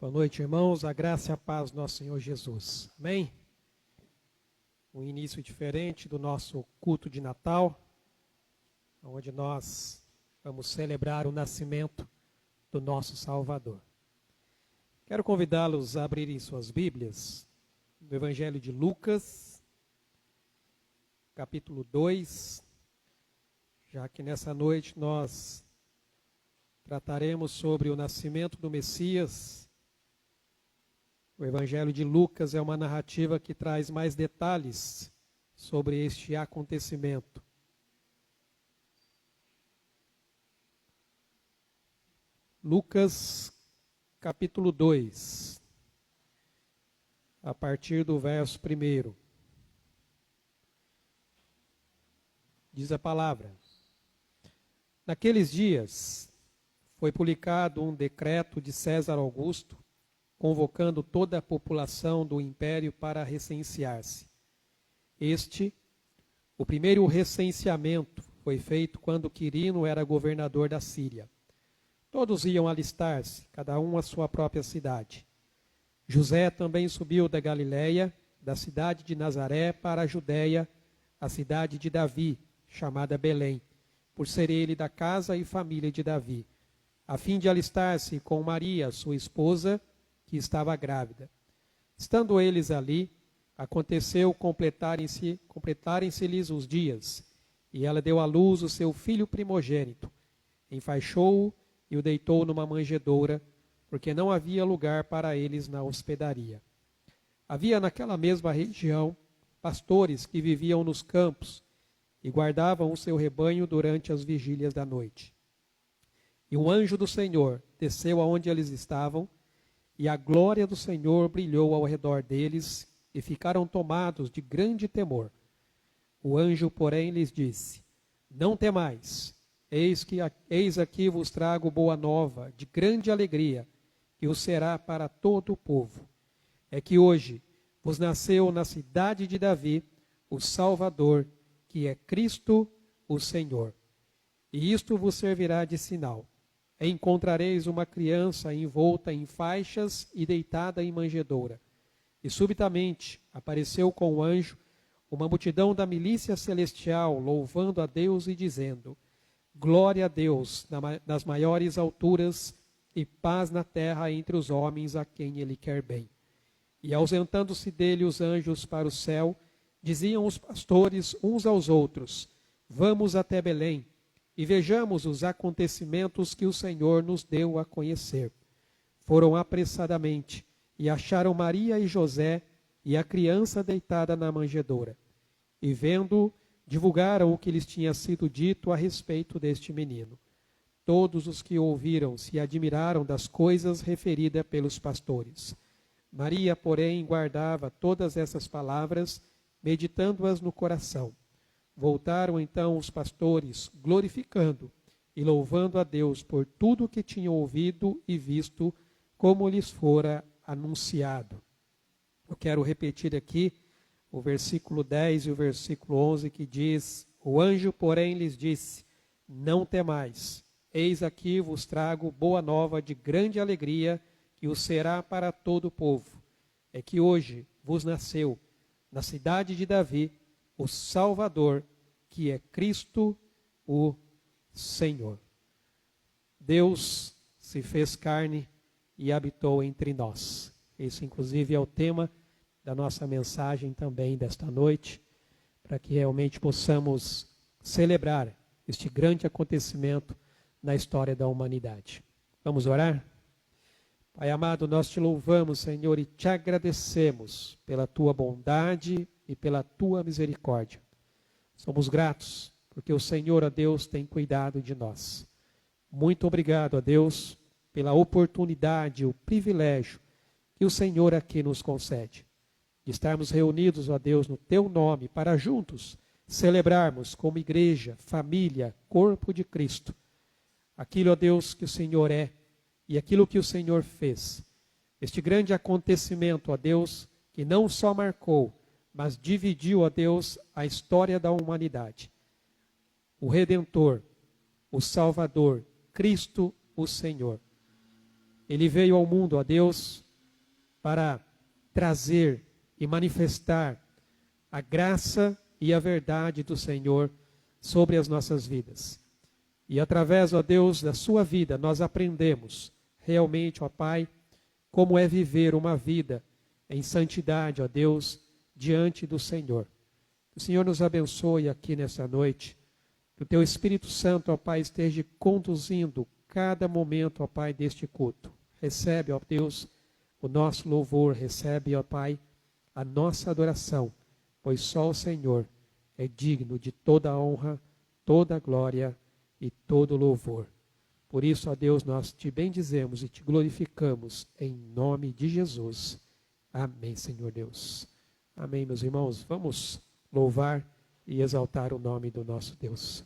Boa noite, irmãos. A graça e a paz do nosso Senhor Jesus. Amém? Um início diferente do nosso culto de Natal, onde nós vamos celebrar o nascimento do nosso Salvador. Quero convidá-los a abrirem suas Bíblias no Evangelho de Lucas, capítulo 2, já que nessa noite nós trataremos sobre o nascimento do Messias. O Evangelho de Lucas é uma narrativa que traz mais detalhes sobre este acontecimento. Lucas, capítulo 2, a partir do verso 1. Diz a palavra: Naqueles dias foi publicado um decreto de César Augusto, convocando toda a população do império para recensear-se. O primeiro recenseamento foi feito quando Quirino era governador da Síria. Todos iam alistar-se, cada um à sua própria cidade. José também subiu da Galiléia, da cidade de Nazaré, para a Judéia, a cidade de Davi, chamada Belém, por ser ele da casa e família de Davi, a fim de alistar-se com Maria, sua esposa, que estava grávida. Estando eles ali, aconteceu completarem-se-lhes os dias, e ela deu à luz o seu filho primogênito. Enfaixou-o e o deitou numa manjedoura, porque não havia lugar para eles na hospedaria. Havia naquela mesma região pastores que viviam nos campos e guardavam o seu rebanho durante as vigílias da noite. E um anjo do Senhor desceu aonde eles estavam, e a glória do Senhor brilhou ao redor deles, e ficaram tomados de grande temor. O anjo, porém, lhes disse: Não temais, eis aqui vos trago boa nova, de grande alegria, que o será para todo o povo. É que hoje vos nasceu na cidade de Davi o Salvador, que é Cristo o Senhor. E isto vos servirá de sinal: encontrareis uma criança envolta em faixas e deitada em manjedoura. E subitamente apareceu com o anjo uma multidão da milícia celestial, louvando a Deus e dizendo: Glória a Deus nas maiores alturas, e paz na terra entre os homens a quem ele quer bem. E ausentando-se dele os anjos para o céu, diziam os pastores uns aos outros: Vamos até Belém, e vejamos os acontecimentos que o Senhor nos deu a conhecer. Foram apressadamente, e acharam Maria e José, e a criança deitada na manjedoura. E vendo, divulgaram o que lhes tinha sido dito a respeito deste menino. Todos os que ouviram se admiraram das coisas referidas pelos pastores. Maria, porém, guardava todas essas palavras, meditando-as no coração. Voltaram então os pastores, glorificando e louvando a Deus por tudo o que tinham ouvido e visto, como lhes fora anunciado. Eu quero repetir aqui o versículo 10 e o versículo 11, que diz: O anjo, porém, lhes disse: Não temais, eis aqui vos trago boa nova de grande alegria, que o será para todo o povo. É que hoje vos nasceu, na cidade de Davi, o Salvador, que é Cristo o Senhor. Deus se fez carne e habitou entre nós. Esse, inclusive, é o tema da nossa mensagem também desta noite, para que realmente possamos celebrar este grande acontecimento na história da humanidade. Vamos orar? Pai amado, nós te louvamos, Senhor, e te agradecemos pela tua bondade e pela tua misericórdia. Somos gratos porque o Senhor, a Deus, tem cuidado de nós. Muito obrigado, a Deus, pela oportunidade, o privilégio que o Senhor aqui nos concede, de estarmos reunidos, ó Deus, no teu nome, para juntos celebrarmos como igreja, família, corpo de Cristo, aquilo, ó Deus, que o Senhor é e aquilo que o Senhor fez. Este grande acontecimento, ó Deus, que não só marcou, mas dividiu, ó Deus, a história da humanidade. O Redentor, o Salvador, Cristo, o Senhor. Ele veio ao mundo, ó Deus, para trazer e manifestar a graça e a verdade do Senhor sobre as nossas vidas. E através, ó Deus, da sua vida, nós aprendemos realmente, ó Pai, como é viver uma vida em santidade, ó Deus, diante do Senhor. Que o Senhor nos abençoe aqui nessa noite. Que o Teu Espírito Santo, ó Pai, esteja conduzindo cada momento, ó Pai, deste culto. Recebe, ó Deus, o nosso louvor, recebe, ó Pai, a nossa adoração, pois só o Senhor é digno de toda a honra, toda a glória e todo o louvor. Por isso, ó Deus, nós te bendizemos e te glorificamos em nome de Jesus. Amém, Senhor Deus. Amém, meus irmãos. Vamos louvar e exaltar o nome do nosso Deus.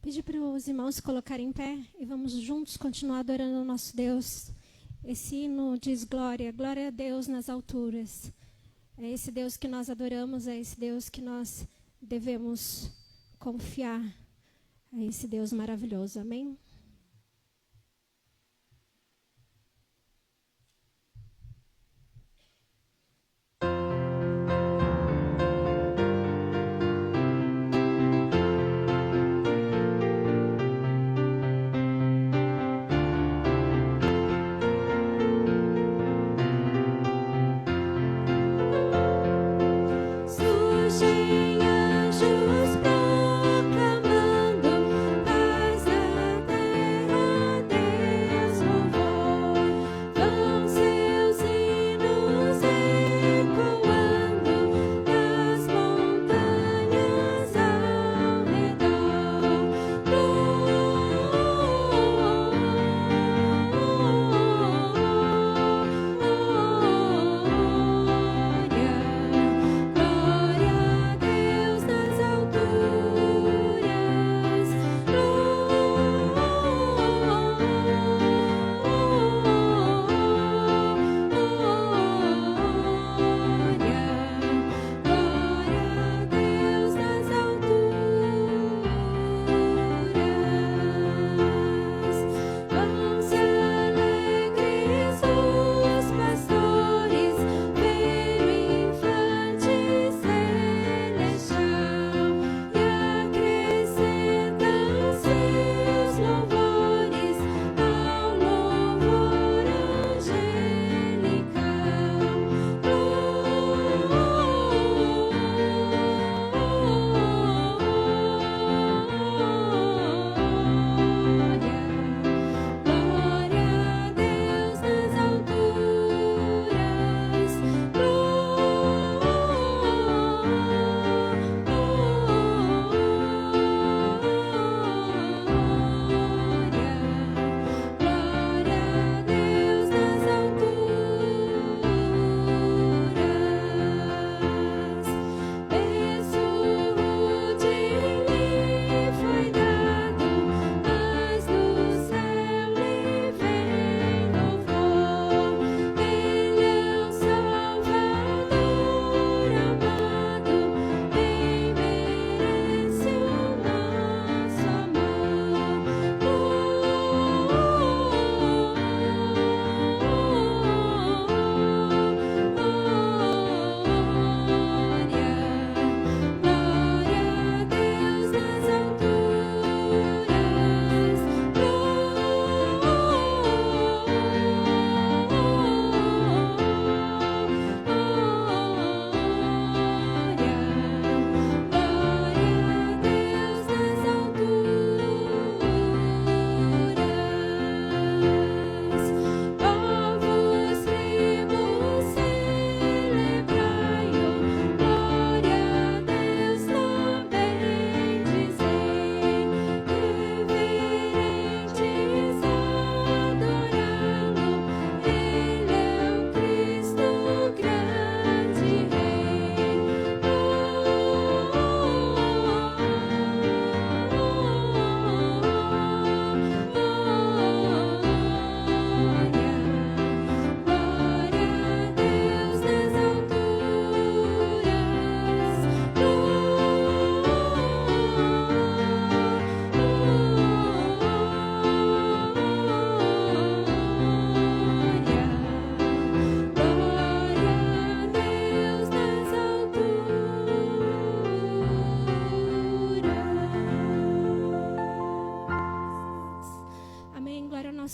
Pedir para os irmãos se colocarem em pé e vamos juntos continuar adorando o nosso Deus. Esse hino diz glória, glória a Deus nas alturas. É esse Deus que nós adoramos, é esse Deus que nós devemos confiar. É esse Deus maravilhoso, amém? Surgem anjos proclamando paz na terra.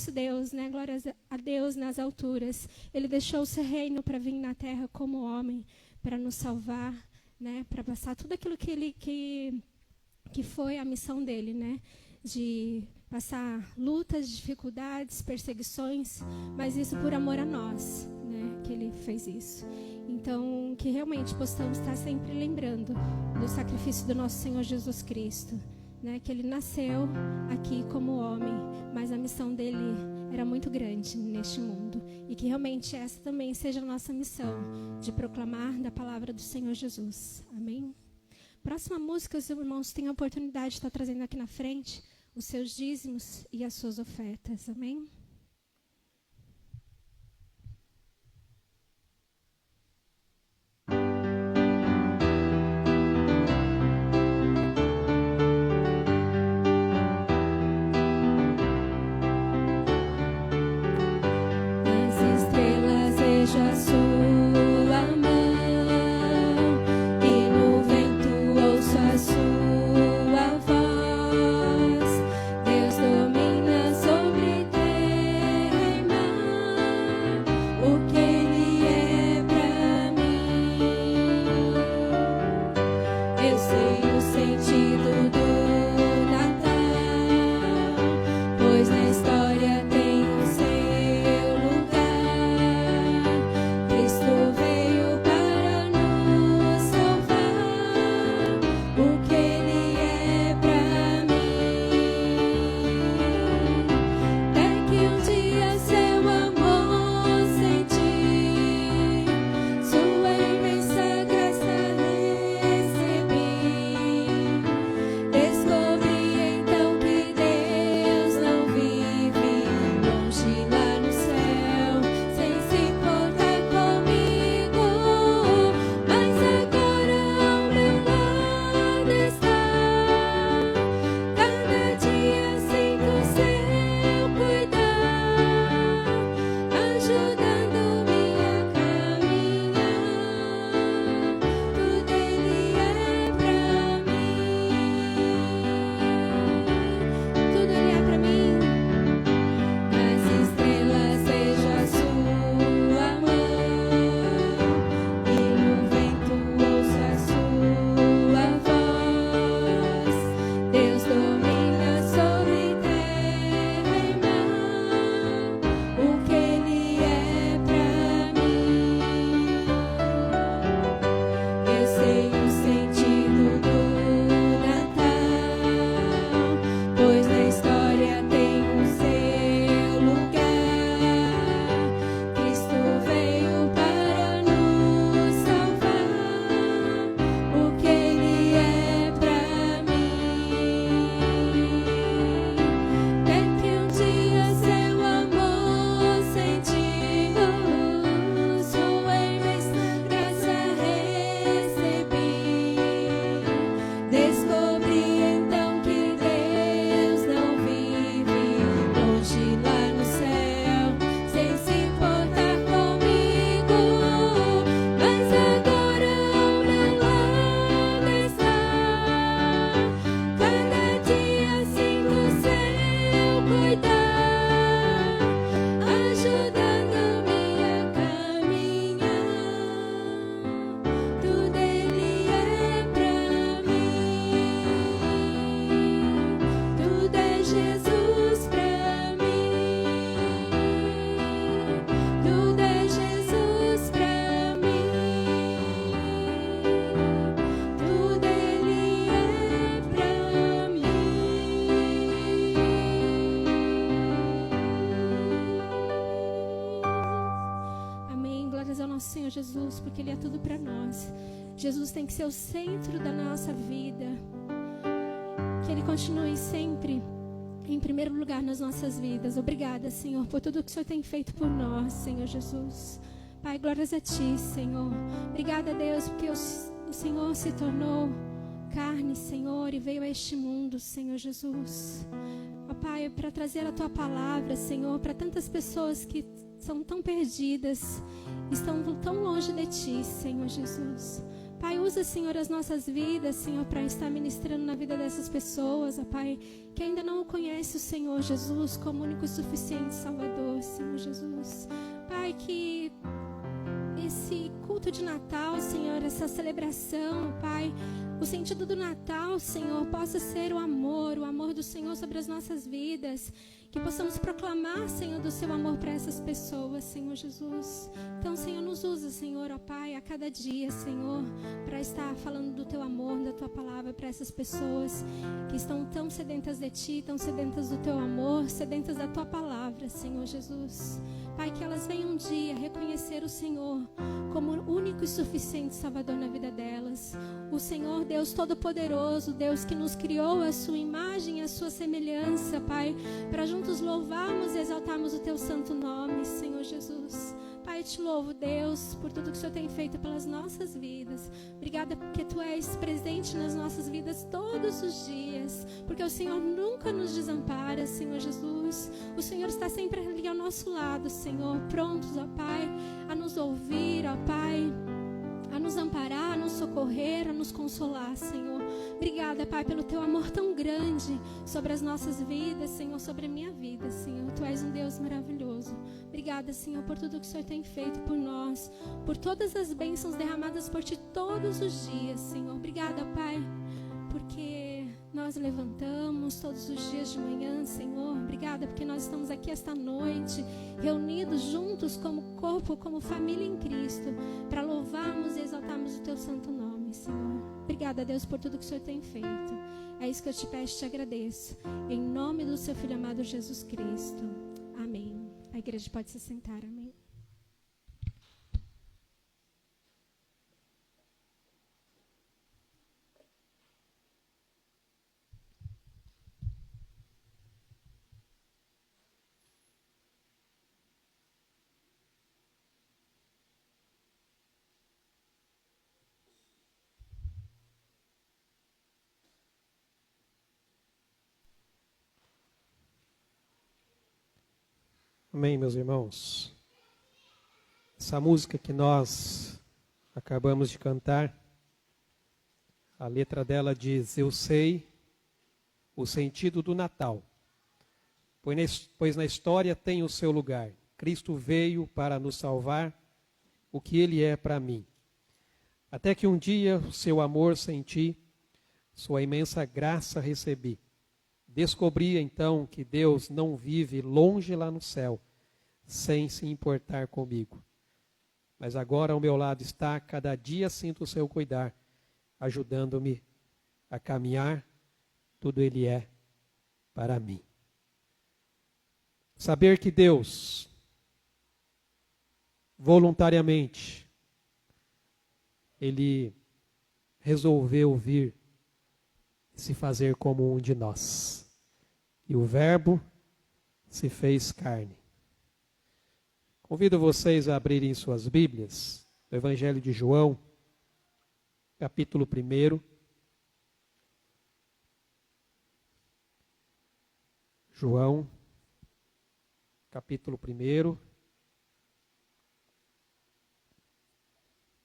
nosso Deus, né? Glória a Deus nas alturas. Ele deixou o seu reino para vir na terra como homem, para nos salvar, né? Para passar tudo aquilo que foi a missão dele, né? De passar lutas, dificuldades, perseguições, mas isso por amor a nós, né? Que ele fez isso. Então, que realmente possamos estar sempre lembrando do sacrifício do nosso Senhor Jesus Cristo, né? Que ele nasceu aqui como homem, mas a missão dele era muito grande neste mundo. E que realmente essa também seja a nossa missão, de proclamar da palavra do Senhor Jesus. Amém? Próxima música, os irmãos têm a oportunidade de estar trazendo aqui na frente os seus dízimos e as suas ofertas. Amém? As estrelas vejo a sua mão, e no vento ouço a sua voz. Deus domina sobre terra e mar, o que Ele é pra mim. Eu sei o sentido do Natal, pois na história tem o seu lugar. Cristo veio para nos salvar, o que Ele é pra mim. É que um dia seu amor senti, sua imensa graça recebi. Descobri então que Deus não vive longe lá no céu, sem se importar comigo, mas agora ao meu lado está. Cada dia sinto o seu cuidar, ajudando-me a caminhar. Tudo Ele é pra mim. Tudo Ele é pra mim. As estrelas vejo a sua mão, e no vento ouço a sua voz. Deus domina sobre terra e mar, o que Ele é pra mim. Eu sei o sentido do Natal, pois na história tem o seu lugar. Cristo veio para nos salvar, o que Ele é pra mim. É que um dia seu amor sentiu, sua imensa graça recebi. Descobri então que Deus não vive longe lá no céu, sem se importar comigo, mas agora ao meu lado está. Cada dia sinto o seu cuidar, ajudando-me a caminhar. Tudo Ele é pra mim. Tudo é Jesus pra mim. Tudo é Jesus pra mim. Tudo Ele é pra mim. Amém. Glórias ao nosso Senhor Jesus, porque Ele é tudo para nós. Jesus tem que ser o centro da nossa vida. Que Ele continue sempre em primeiro lugar nas nossas vidas. Obrigada, Senhor, por tudo que o Senhor tem feito por nós, Senhor Jesus. Pai, glórias a Ti, Senhor. Obrigada, Deus, porque o Senhor se tornou carne, Senhor, e veio a este mundo, Senhor Jesus. Ó Pai, para trazer a Tua palavra, Senhor, para tantas pessoas que são tão perdidas, estão tão longe de Ti, Senhor Jesus. Pai, usa, Senhor, as nossas vidas, Senhor, para estar ministrando na vida dessas pessoas, ó Pai, que ainda não conhece o Senhor Jesus como único e suficiente Salvador, Senhor Jesus. Pai, que esse culto de Natal, Senhor, essa celebração, Pai, o sentido do Natal, Senhor, possa ser o amor do Senhor sobre as nossas vidas, que possamos proclamar, Senhor, do seu amor para essas pessoas, Senhor Jesus. Então, Senhor, nos usa, Senhor, ó Pai, a cada dia, Senhor, para estar falando do teu amor, da tua palavra para essas pessoas que estão tão sedentas de ti, tão sedentas do teu amor, sedentas da tua palavra, Senhor Jesus. Pai, que elas venham um dia reconhecer o Senhor como o único e suficiente Salvador na vida delas. O Senhor, Deus Todo-Poderoso, Deus que nos criou a sua imagem e a sua semelhança, Pai, para juntos louvarmos e exaltarmos o teu santo nome, Senhor Jesus. Pai, eu te louvo, Deus, por tudo que o Senhor tem feito pelas nossas vidas. Obrigada porque tu és presente nas nossas vidas todos os dias, porque o Senhor nunca nos desampara, Senhor Jesus. O Senhor está sempre ali ao nosso lado, Senhor, prontos, ó Pai, a nos ouvir, ó Pai, a nos amparar, a nos socorrer, a nos consolar, Senhor. Obrigada, Pai, pelo teu amor tão grande sobre as nossas vidas, Senhor, sobre a minha vida, Senhor. Tu és um Deus maravilhoso. Obrigada, Senhor, por tudo que o Senhor tem feito por nós, por todas as bênçãos derramadas por Ti todos os dias, Senhor. Obrigada, Pai, porque nós levantamos todos os dias de manhã, Senhor. Obrigada porque nós estamos aqui esta noite, reunidos juntos como corpo, como família em Cristo, para louvarmos e exaltarmos o Teu santo nome, Senhor. Obrigada, Deus, por tudo que o Senhor tem feito. É isso que eu te peço e te agradeço. Em nome do Seu Filho amado Jesus Cristo. Amém. A igreja pode se sentar, amém. Amém, meus irmãos. Essa música que nós acabamos de cantar, a letra dela diz: eu sei o sentido do Natal, pois na história tem o seu lugar. Cristo veio para nos salvar, o que Ele é para mim. Até que um dia o seu amor senti, sua imensa graça recebi. Descobri então que Deus não vive longe lá no céu, sem se importar comigo. Mas agora ao meu lado está, cada dia sinto o seu cuidar, ajudando-me a caminhar, tudo Ele é para mim. Saber que Deus, voluntariamente, Ele resolveu vir se fazer como um de nós. E o Verbo se fez carne. Convido vocês a abrirem suas Bíblias, no Evangelho de João, capítulo 1. João, capítulo 1.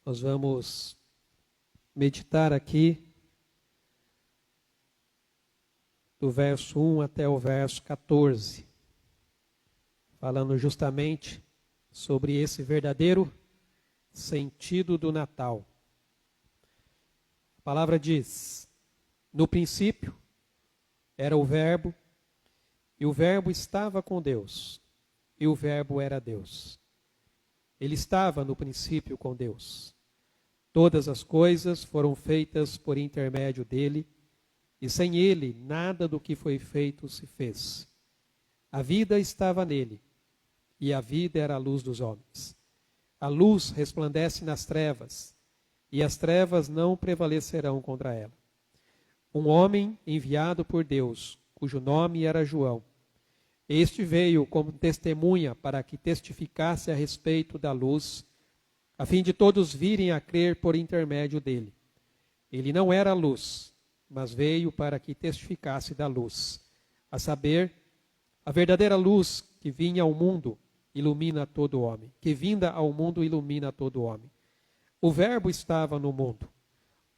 Nós vamos meditar aqui do verso 1 até o verso 14, falando justamente sobre esse verdadeiro sentido do Natal. A palavra diz: no princípio era o Verbo, e o Verbo estava com Deus, e o Verbo era Deus. Ele estava no princípio com Deus. Todas as coisas foram feitas por intermédio dele, e sem ele, nada do que foi feito se fez. A vida estava nele, e a vida era a luz dos homens. A luz resplandece nas trevas, e as trevas não prevalecerão contra ela. Um homem enviado por Deus, cujo nome era João. Este veio como testemunha para que testificasse a respeito da luz, a fim de todos virem a crer por intermédio dele. Ele não era a luz, mas veio para que testificasse da luz, a saber, a verdadeira luz que vinha ao mundo ilumina todo homem, que vinda ao mundo ilumina todo homem. O Verbo estava no mundo,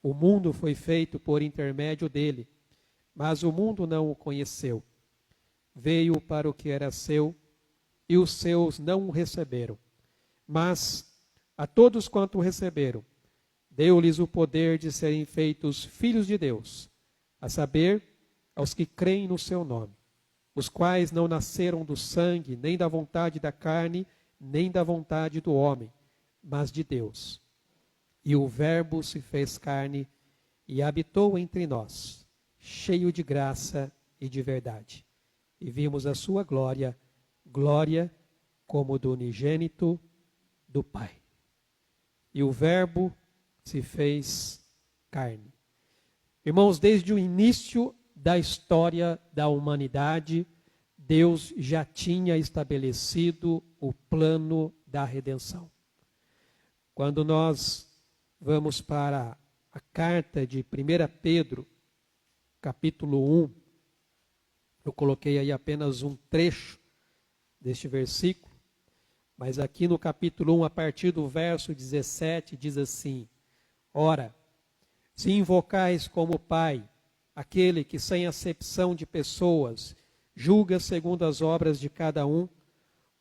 O mundo foi feito por intermédio dele, mas o mundo não o conheceu. Veio para o que era seu, e os seus não o receberam. Mas a todos quanto o receberam, deu-lhes o poder de serem feitos filhos de Deus, a saber, aos que creem no seu nome, os quais não nasceram do sangue, nem da vontade da carne, nem da vontade do homem, mas de Deus. E o Verbo se fez carne e habitou entre nós, cheio de graça e de verdade. E vimos a sua glória, glória como do unigênito do Pai. E o Verbo se fez carne. Irmãos, desde o início da história da humanidade, Deus já tinha estabelecido o plano da redenção. Quando nós vamos para a carta de 1 Pedro, capítulo 1, eu coloquei aí apenas um trecho deste versículo, mas aqui no capítulo 1, a partir do verso 17, diz assim: Ora, se invocais como Pai aquele que sem acepção de pessoas julga segundo as obras de cada um,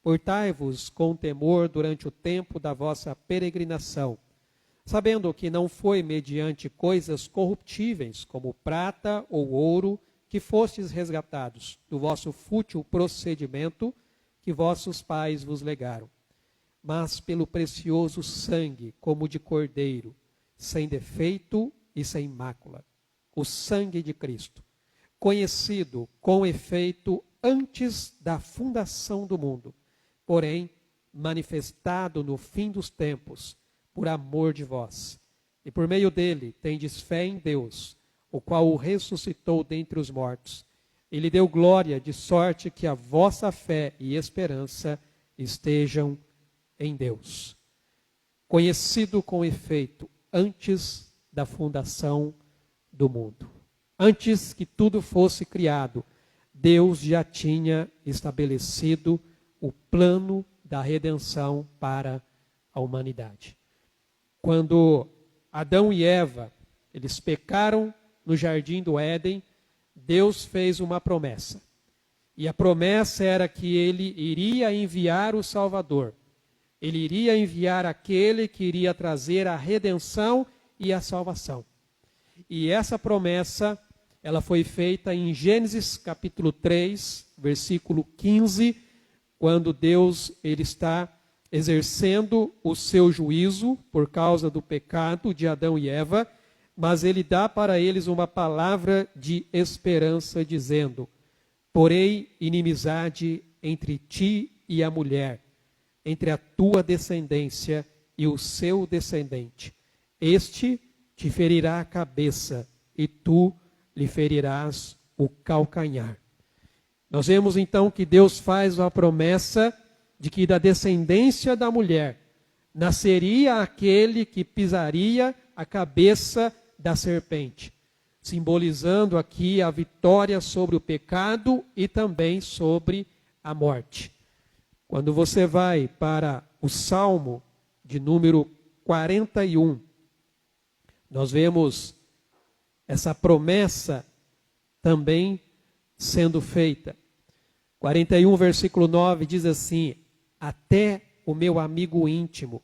portai-vos com temor durante o tempo da vossa peregrinação, sabendo que não foi mediante coisas corruptíveis, como prata ou ouro, que fostes resgatados do vosso fútil procedimento que vossos pais vos legaram, mas pelo precioso sangue, como de cordeiro, sem defeito e sem mácula, o sangue de Cristo, conhecido com efeito antes da fundação do mundo, porém manifestado no fim dos tempos, por amor de vós. E por meio dele tendes fé em Deus, o qual o ressuscitou dentre os mortos. E lhe deu glória, de sorte que a vossa fé e esperança estejam em Deus. Conhecido com efeito antes da fundação do mundo. Antes que tudo fosse criado, Deus já tinha estabelecido o plano da redenção para a humanidade. Quando Adão e Eva, eles pecaram no jardim do Éden, Deus fez uma promessa. E a promessa era que ele iria enviar o Salvador. Ele iria enviar aquele que iria trazer a redenção e a salvação. E essa promessa, ela foi feita em Gênesis capítulo 3, versículo 15, quando Deus ele está exercendo o seu juízo por causa do pecado de Adão e Eva, mas ele dá para eles uma palavra de esperança, dizendo: porém, inimizade entre ti e a mulher, entre a tua descendência e o seu descendente. Este te ferirá a cabeça, e tu lhe ferirás o calcanhar. Nós vemos então que Deus faz a promessa de que da descendência da mulher nasceria aquele que pisaria a cabeça da serpente, simbolizando aqui a vitória sobre o pecado e também sobre a morte. Quando você vai para o Salmo de número 41, nós vemos essa promessa também sendo feita. 41, versículo 9 diz assim: até o meu amigo íntimo,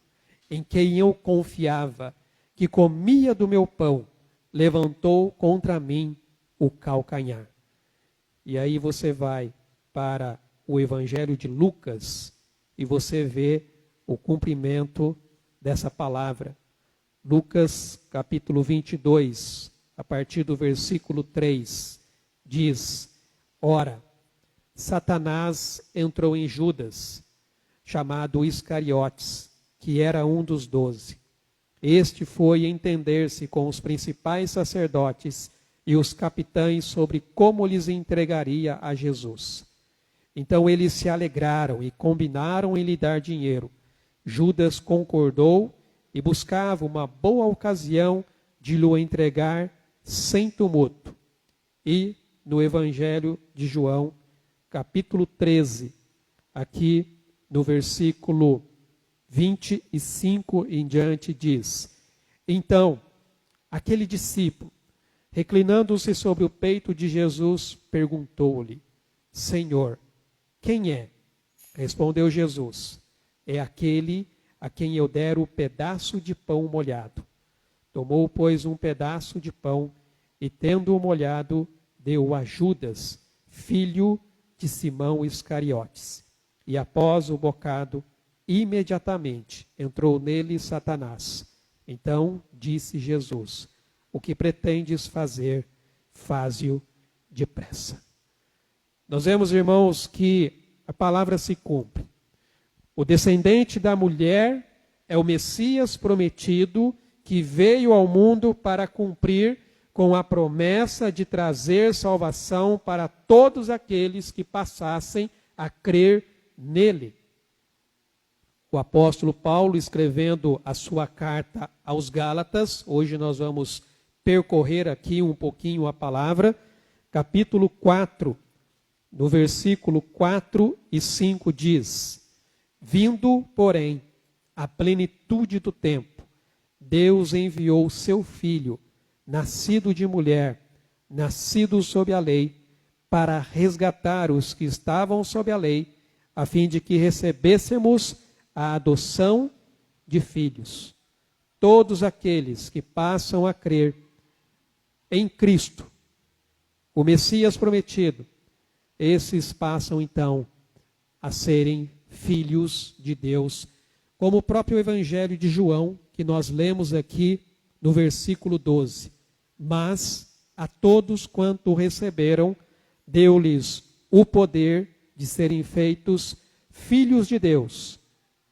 em quem eu confiava, que comia do meu pão, levantou contra mim o calcanhar. E aí você vai para o Evangelho de Lucas e você vê o cumprimento dessa palavra. Lucas capítulo 22, a partir do versículo 3, diz: ora, Satanás entrou em Judas, chamado Iscariotes, que era um dos 12. Este foi entender-se com os principais sacerdotes e os capitães sobre como lhes entregaria a Jesus. Então eles se alegraram e combinaram em lhe dar dinheiro. Judas concordou e buscava uma boa ocasião de lhe entregar sem tumulto. E no Evangelho de João, capítulo 13, aqui no versículo 25 em diante, diz: então aquele discípulo, reclinando-se sobre o peito de Jesus, perguntou-lhe: Senhor, quem é? Respondeu Jesus: é aquele a quem eu der o pedaço de pão molhado. Tomou, pois, um pedaço de pão e, tendo-o molhado, deu a Judas, filho de Simão Iscariotes. E após o bocado, imediatamente entrou nele Satanás. Então disse Jesus: o que pretendes fazer, faze-o depressa. Nós vemos, irmãos, que a palavra se cumpre. O descendente da mulher é o Messias prometido que veio ao mundo para cumprir com a promessa de trazer salvação para todos aqueles que passassem a crer nele. O apóstolo Paulo, escrevendo a sua carta aos Gálatas, hoje nós vamos percorrer aqui um pouquinho a palavra, capítulo 4, no versículo 4 e 5 diz: vindo, porém, a plenitude do tempo, Deus enviou seu Filho, nascido de mulher, nascido sob a lei, para resgatar os que estavam sob a lei, a fim de que recebêssemos a adoção de filhos. Todos aqueles que passam a crer em Cristo, o Messias prometido, esses passam então a serem filhos de Deus, como o próprio Evangelho de João, que nós lemos aqui no versículo 12. Mas a todos quanto receberam, deu-lhes o poder de serem feitos filhos de Deus,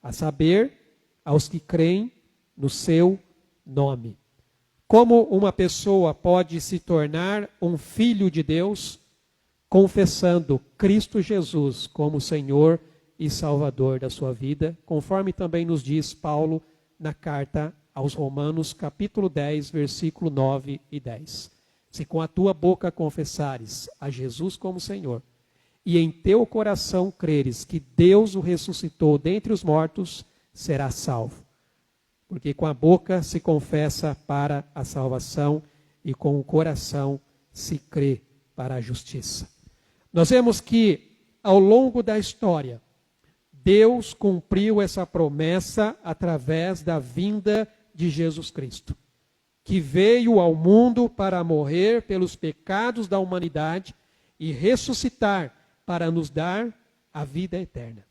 a saber, aos que creem no seu nome. Como uma pessoa pode se tornar um filho de Deus? Confessando Cristo Jesus como Senhor e Salvador da sua vida, conforme também nos diz Paulo na carta aos Romanos, capítulo 10, versículo 9 e 10. Se com a tua boca confessares a Jesus como Senhor, e em teu coração creres que Deus o ressuscitou dentre os mortos, serás salvo. Porque com a boca se confessa para a salvação e com o coração se crê para a justiça. Nós vemos que ao longo da história, Deus cumpriu essa promessa através da vinda de Jesus Cristo, que veio ao mundo para morrer pelos pecados da humanidade e ressuscitar para nos dar a vida eterna.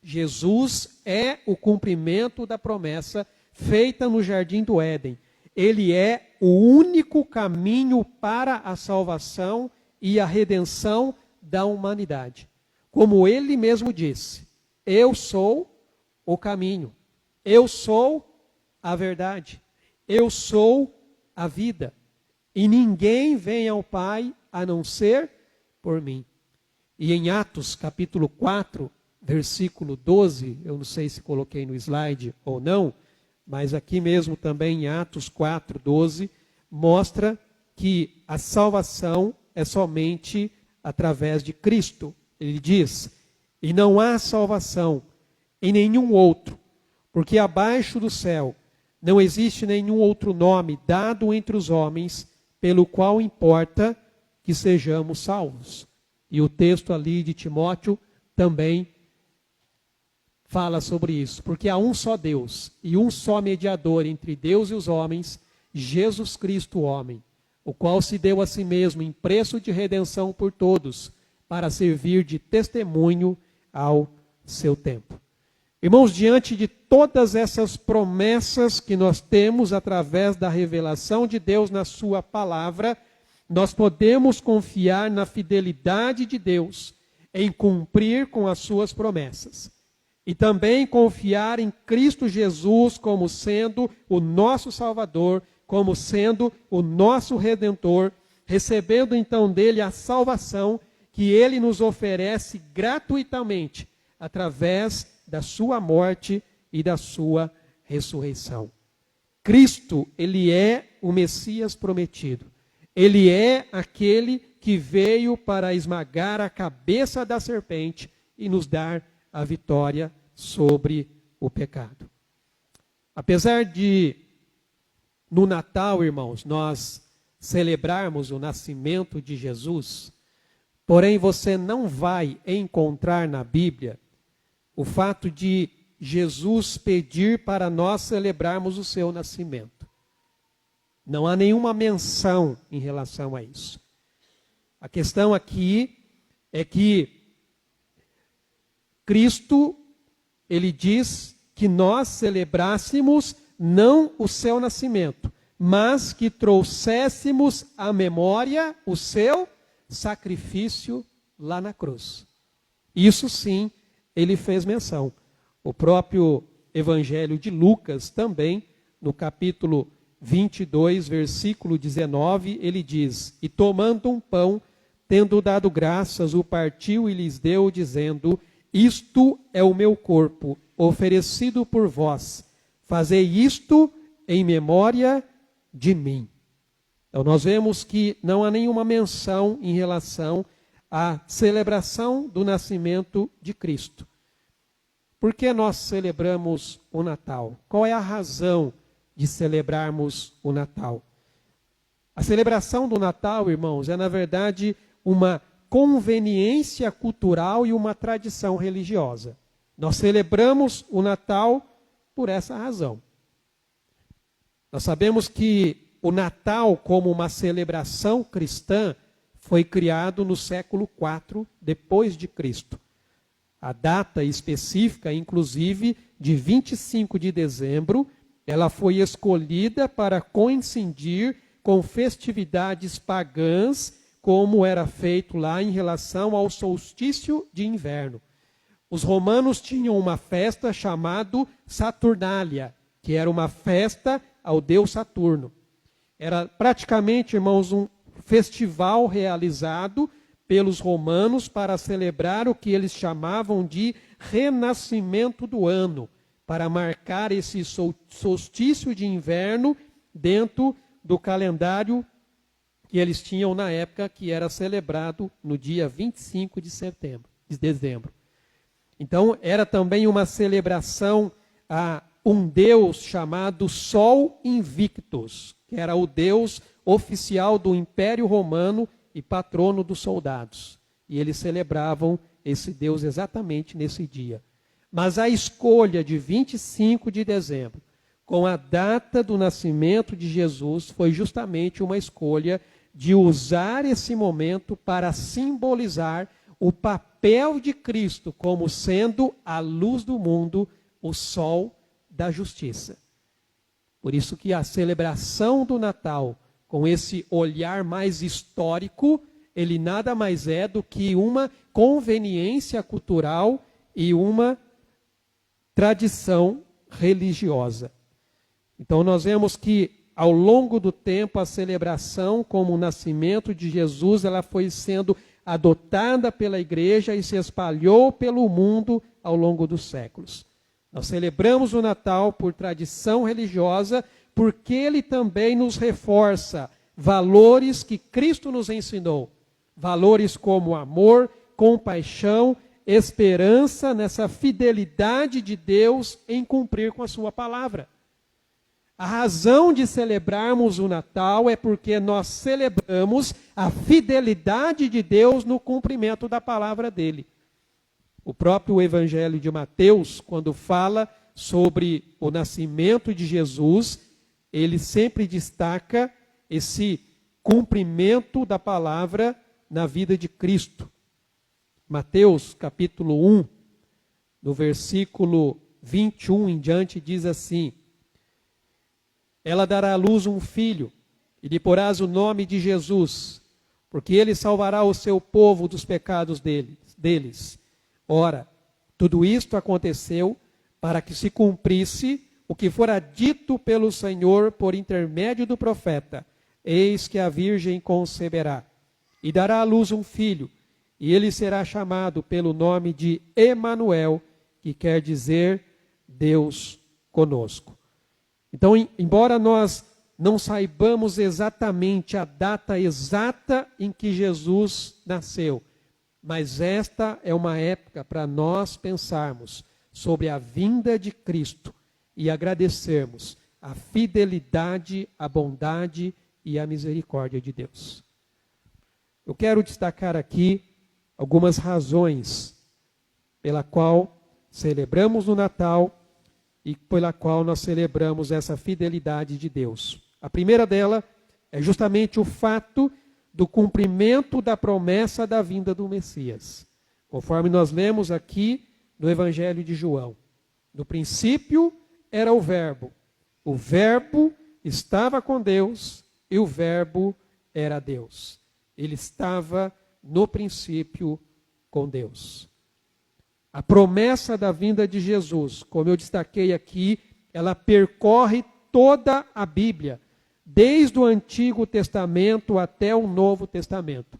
Jesus é o cumprimento da promessa feita no Jardim do Éden. Ele é o único caminho para a salvação e a redenção da humanidade. Como ele mesmo disse: eu sou o caminho, eu sou a verdade, eu sou a vida, e ninguém vem ao Pai a não ser por mim. E em Atos capítulo 4, versículo 12, eu não sei se coloquei no slide ou não, mas aqui mesmo também em Atos 4, 12, mostra que a salvação é somente através de Cristo. Ele diz: e não há salvação em nenhum outro, porque abaixo do céu não existe nenhum outro nome dado entre os homens pelo qual importa que sejamos salvos. E o texto ali de Timóteo também fala sobre isso, porque há um só Deus e um só mediador entre Deus e os homens, Jesus Cristo, homem, o qual se deu a si mesmo em preço de redenção por todos, para servir de testemunho ao seu tempo. Irmãos, diante de todas essas promessas que nós temos através da revelação de Deus na sua palavra, nós podemos confiar na fidelidade de Deus em cumprir com as suas promessas. E também confiar em Cristo Jesus como sendo o nosso Salvador, como sendo o nosso Redentor, recebendo então dele a salvação que ele nos oferece gratuitamente através da sua morte e da sua ressurreição. Cristo, ele é o Messias prometido. Ele é aquele que veio para esmagar a cabeça da serpente e nos dar a vitória sobre o pecado. Apesar de no Natal, irmãos, nós celebrarmos o nascimento de Jesus, porém você não vai encontrar na Bíblia o fato de Jesus pedir para nós celebrarmos o seu nascimento. Não há nenhuma menção em relação a isso. A questão aqui é que Cristo, ele diz que nós celebrássemos não o seu nascimento, mas que trouxéssemos à memória o seu sacrifício lá na cruz. Isso sim, ele fez menção. O próprio Evangelho de Lucas também, no capítulo 22, versículo 19, ele diz: E tomando um pão, tendo dado graças, o partiu e lhes deu, dizendo: Isto é o meu corpo, oferecido por vós. Fazei isto em memória de mim. Então nós vemos que não há nenhuma menção em relação à celebração do nascimento de Cristo. Por que nós celebramos o Natal? Qual é a razão de celebrarmos o Natal? A celebração do Natal, irmãos, é na verdade uma conveniência cultural e uma tradição religiosa. Nós celebramos o Natal por essa razão. Nós sabemos que o Natal, como uma celebração cristã, foi criado no século IV depois de Cristo. A data específica, inclusive, de 25 de dezembro, ela foi escolhida para coincidir com festividades pagãs, como era feito lá em relação ao solstício de inverno. Os romanos tinham uma festa chamada Saturnália, que era uma festa ao deus Saturno. Era praticamente, irmãos, um festival realizado pelos romanos para celebrar o que eles chamavam de renascimento do ano, para marcar esse solstício de inverno dentro do calendário que eles tinham na época, que era celebrado no dia 25 de dezembro. Então, era também uma celebração a um deus chamado Sol Invictus, que era o deus oficial do Império Romano e patrono dos soldados. E eles celebravam esse deus exatamente nesse dia. Mas a escolha de 25 de dezembro, com a data do nascimento de Jesus, foi justamente uma escolha de usar esse momento para simbolizar o papel de Cristo como sendo a luz do mundo, o sol da justiça. Por isso que a celebração do Natal, com esse olhar mais histórico, ele nada mais é do que uma conveniência cultural e uma tradição religiosa. Então nós vemos que ao longo do tempo a celebração como o nascimento de Jesus, ela foi sendo adotada pela igreja e se espalhou pelo mundo ao longo dos séculos. Nós celebramos o Natal por tradição religiosa, porque ele também nos reforça valores que Cristo nos ensinou. Valores como amor, compaixão, esperança nessa fidelidade de Deus em cumprir com a sua palavra. A razão de celebrarmos o Natal é porque nós celebramos a fidelidade de Deus no cumprimento da palavra dele. O próprio Evangelho de Mateus, quando fala sobre o nascimento de Jesus, ele sempre destaca esse cumprimento da palavra na vida de Cristo. Mateus, capítulo 1, no versículo 21 em diante, diz assim: Ela dará à luz um filho, e lhe porás o nome de Jesus, porque ele salvará o seu povo dos pecados deles. Ora, tudo isto aconteceu para que se cumprisse o que fora dito pelo Senhor por intermédio do profeta: Eis que a virgem conceberá, e dará à luz um filho, e ele será chamado pelo nome de Emanuel, que quer dizer Deus conosco. Então, embora nós não saibamos exatamente a data exata em que Jesus nasceu, mas esta é uma época para nós pensarmos sobre a vinda de Cristo e agradecermos a fidelidade, a bondade e a misericórdia de Deus. Eu quero destacar aqui algumas razões pela qual celebramos o Natal e pela qual nós celebramos essa fidelidade de Deus. A primeira dela é justamente o fato do cumprimento da promessa da vinda do Messias. Conforme nós lemos aqui no Evangelho de João. No princípio era o Verbo estava com Deus e o Verbo era Deus. Ele estava no princípio com Deus. A promessa da vinda de Jesus, como eu destaquei aqui, ela percorre toda a Bíblia, desde o Antigo Testamento até o Novo Testamento.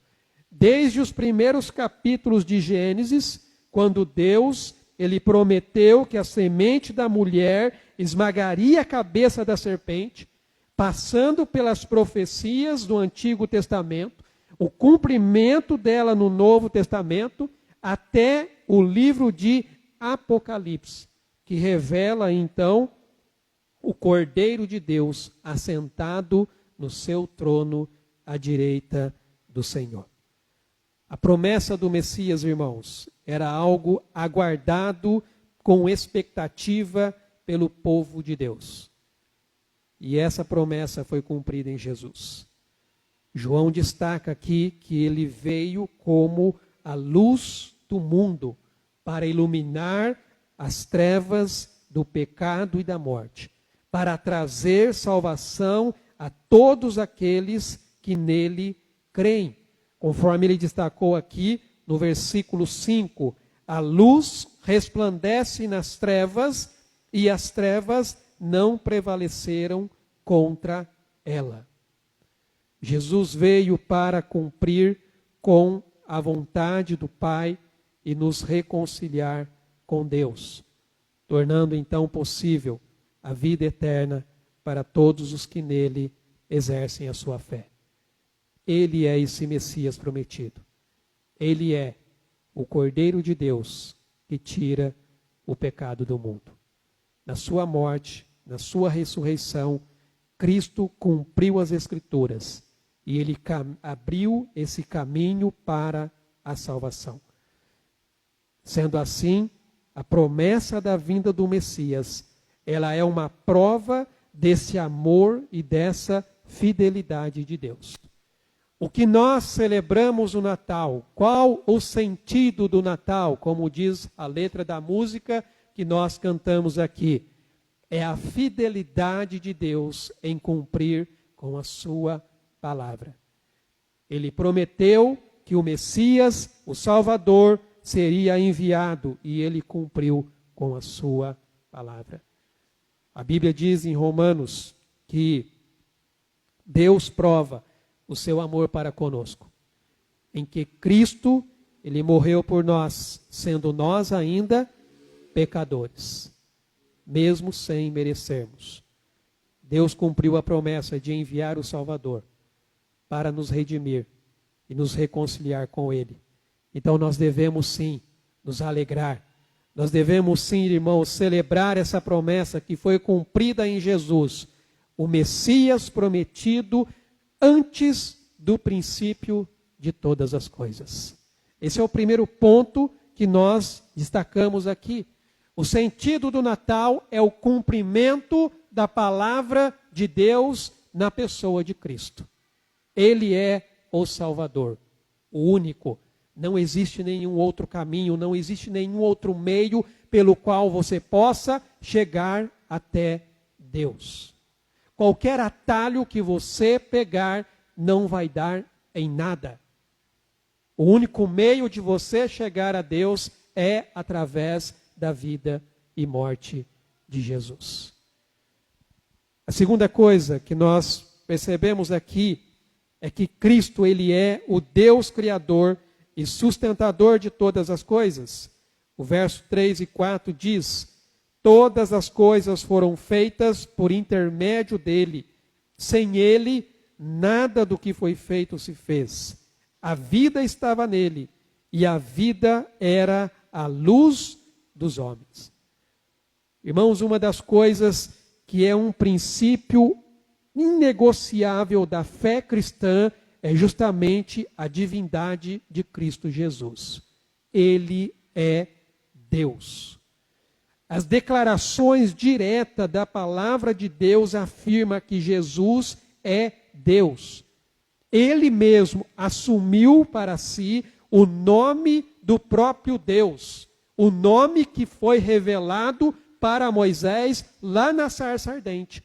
Desde os primeiros capítulos de Gênesis, quando Deus, ele prometeu que a semente da mulher esmagaria a cabeça da serpente, passando pelas profecias do Antigo Testamento, o cumprimento dela no Novo Testamento, até o livro de Apocalipse, que revela então o Cordeiro de Deus assentado no seu trono à direita do Senhor. A promessa do Messias, irmãos, era algo aguardado com expectativa pelo povo de Deus. E essa promessa foi cumprida em Jesus. João destaca aqui que ele veio como a luz do mundo para iluminar as trevas do pecado e da morte, para trazer salvação a todos aqueles que nele creem. Conforme ele destacou aqui no versículo 5, a luz resplandece nas trevas e as trevas não prevaleceram contra ela. Jesus veio para cumprir com a vontade do Pai e nos reconciliar com Deus, tornando então possível a vida eterna para todos os que nele exercem a sua fé. Ele é esse Messias prometido. Ele é o Cordeiro de Deus que tira o pecado do mundo. Na sua morte, na sua ressurreição, Cristo cumpriu as Escrituras e ele abriu esse caminho para a salvação. Sendo assim, a promessa da vinda do Messias, ela é uma prova desse amor e dessa fidelidade de Deus. O que nós celebramos no Natal, qual o sentido do Natal, como diz a letra da música que nós cantamos aqui, é a fidelidade de Deus em cumprir com a sua palavra. Ele prometeu que o Messias, o Salvador, seria enviado e ele cumpriu com a sua palavra. A Bíblia diz em Romanos que Deus prova o seu amor para conosco, em que Cristo, ele morreu por nós, sendo nós ainda pecadores, mesmo sem merecermos. Deus cumpriu a promessa de enviar o Salvador para nos redimir e nos reconciliar com Ele. Então nós devemos sim nos alegrar. Nós devemos sim, irmãos, celebrar essa promessa que foi cumprida em Jesus, o Messias prometido antes do princípio de todas as coisas. Esse é o primeiro ponto que nós destacamos aqui. O sentido do Natal é o cumprimento da palavra de Deus na pessoa de Cristo. Ele é o Salvador, o único. Não existe nenhum outro caminho, não existe nenhum outro meio pelo qual você possa chegar até Deus. Qualquer atalho que você pegar não vai dar em nada. O único meio de você chegar a Deus é através da vida e morte de Jesus. A segunda coisa que nós percebemos aqui é que Cristo, ele é o Deus Criador e sustentador de todas as coisas. O verso 3 e 4 diz: todas as coisas foram feitas por intermédio dele. Sem ele, nada do que foi feito se fez. A vida estava nele, e a vida era a luz dos homens. Irmãos, uma das coisas que é um princípio inegociável da fé cristã, é justamente a divindade de Cristo Jesus. Ele é Deus. As declarações diretas da palavra de Deus afirmam que Jesus é Deus. Ele mesmo assumiu para si o nome do próprio Deus, o nome que foi revelado para Moisés lá na sarça ardente.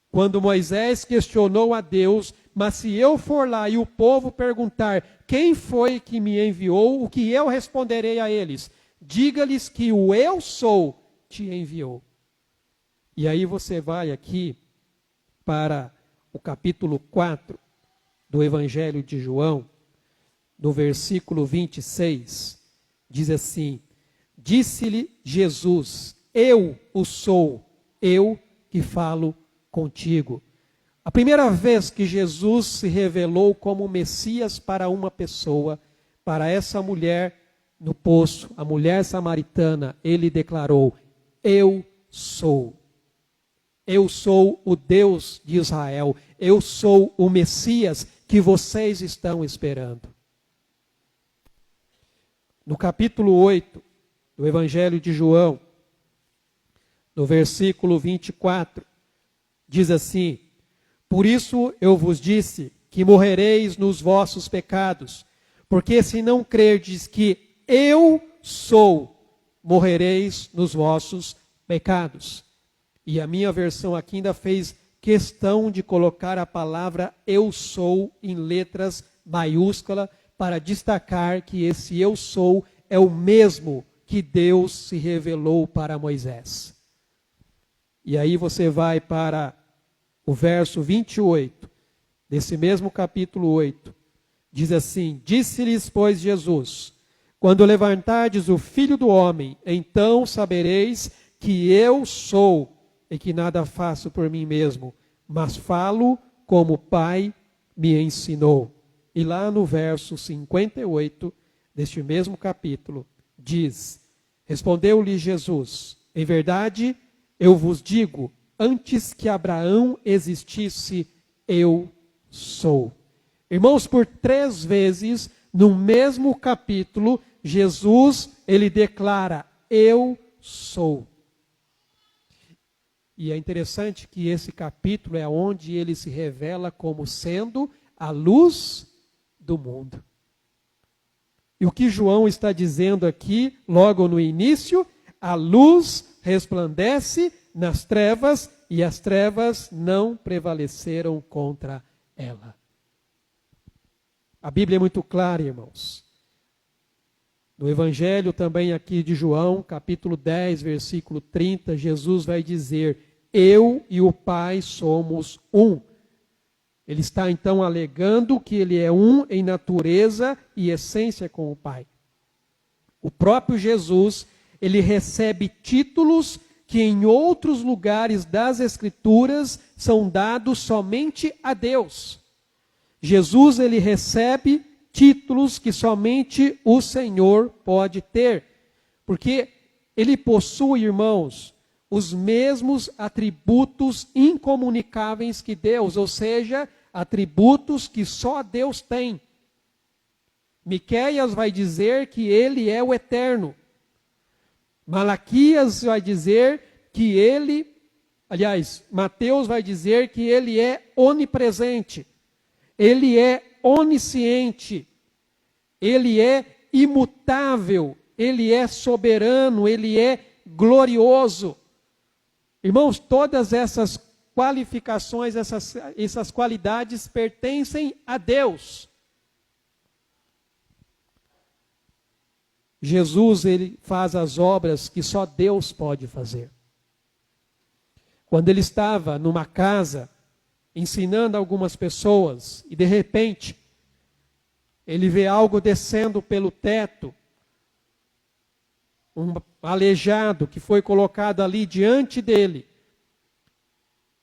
Quando Moisés questionou a Deus, mas se eu for lá e o povo perguntar quem foi que me enviou, o que eu responderei a eles? Diga-lhes que o eu sou te enviou. E aí você vai aqui para o capítulo 4 do Evangelho de João, no versículo 26, diz assim: disse-lhe Jesus, eu o sou, eu que falo contigo. A primeira vez que Jesus se revelou como Messias para uma pessoa, para essa mulher no poço, a mulher samaritana, ele declarou: eu sou. Eu sou o Deus de Israel. Eu sou o Messias que vocês estão esperando. No capítulo 8 do Evangelho de João, no versículo 24, diz assim: por isso eu vos disse que morrereis nos vossos pecados, porque se não crerdes que eu sou, morrereis nos vossos pecados. E a minha versão aqui ainda fez questão de colocar a palavra eu sou em letras maiúsculas para destacar que esse eu sou é o mesmo que Deus se revelou para Moisés. E aí você vai para o verso 28, desse mesmo capítulo 8, diz assim: disse-lhes, pois, Jesus, quando levantardes o Filho do Homem, então sabereis que eu sou, e que nada faço por mim mesmo, mas falo como o Pai me ensinou. E lá no verso 58, deste mesmo capítulo, diz: respondeu-lhe Jesus, em verdade, eu vos digo, antes que Abraão existisse, eu sou. Irmãos, por 3 vezes, no mesmo capítulo, Jesus, ele declara, eu sou. E é interessante que esse capítulo é onde ele se revela como sendo a luz do mundo. E o que João está dizendo aqui, logo no início, a luz resplandece nas trevas e as trevas não prevaleceram contra ela. A Bíblia é muito clara, irmãos. No Evangelho também aqui de João, capítulo 10, versículo 30, Jesus vai dizer, eu e o Pai somos um. Ele está então alegando que ele é um em natureza e essência com o Pai. O próprio Jesus, ele recebe títulos que em outros lugares das Escrituras são dados somente a Deus. Jesus, ele recebe títulos que somente o Senhor pode ter, porque ele possui, irmãos, os mesmos atributos incomunicáveis que Deus, ou seja, atributos que só Deus tem. Miqueias vai dizer que ele é o eterno. Malaquias vai dizer que ele, Mateus vai dizer que ele é onipresente. Ele é onisciente, ele é imutável, ele é soberano, ele é glorioso. Irmãos, todas essas qualificações, essas qualidades pertencem a Deus. Jesus, ele faz as obras que só Deus pode fazer. Quando ele estava numa casa, ensinando algumas pessoas, e de repente, ele vê algo descendo pelo teto, um aleijado que foi colocado ali diante dele.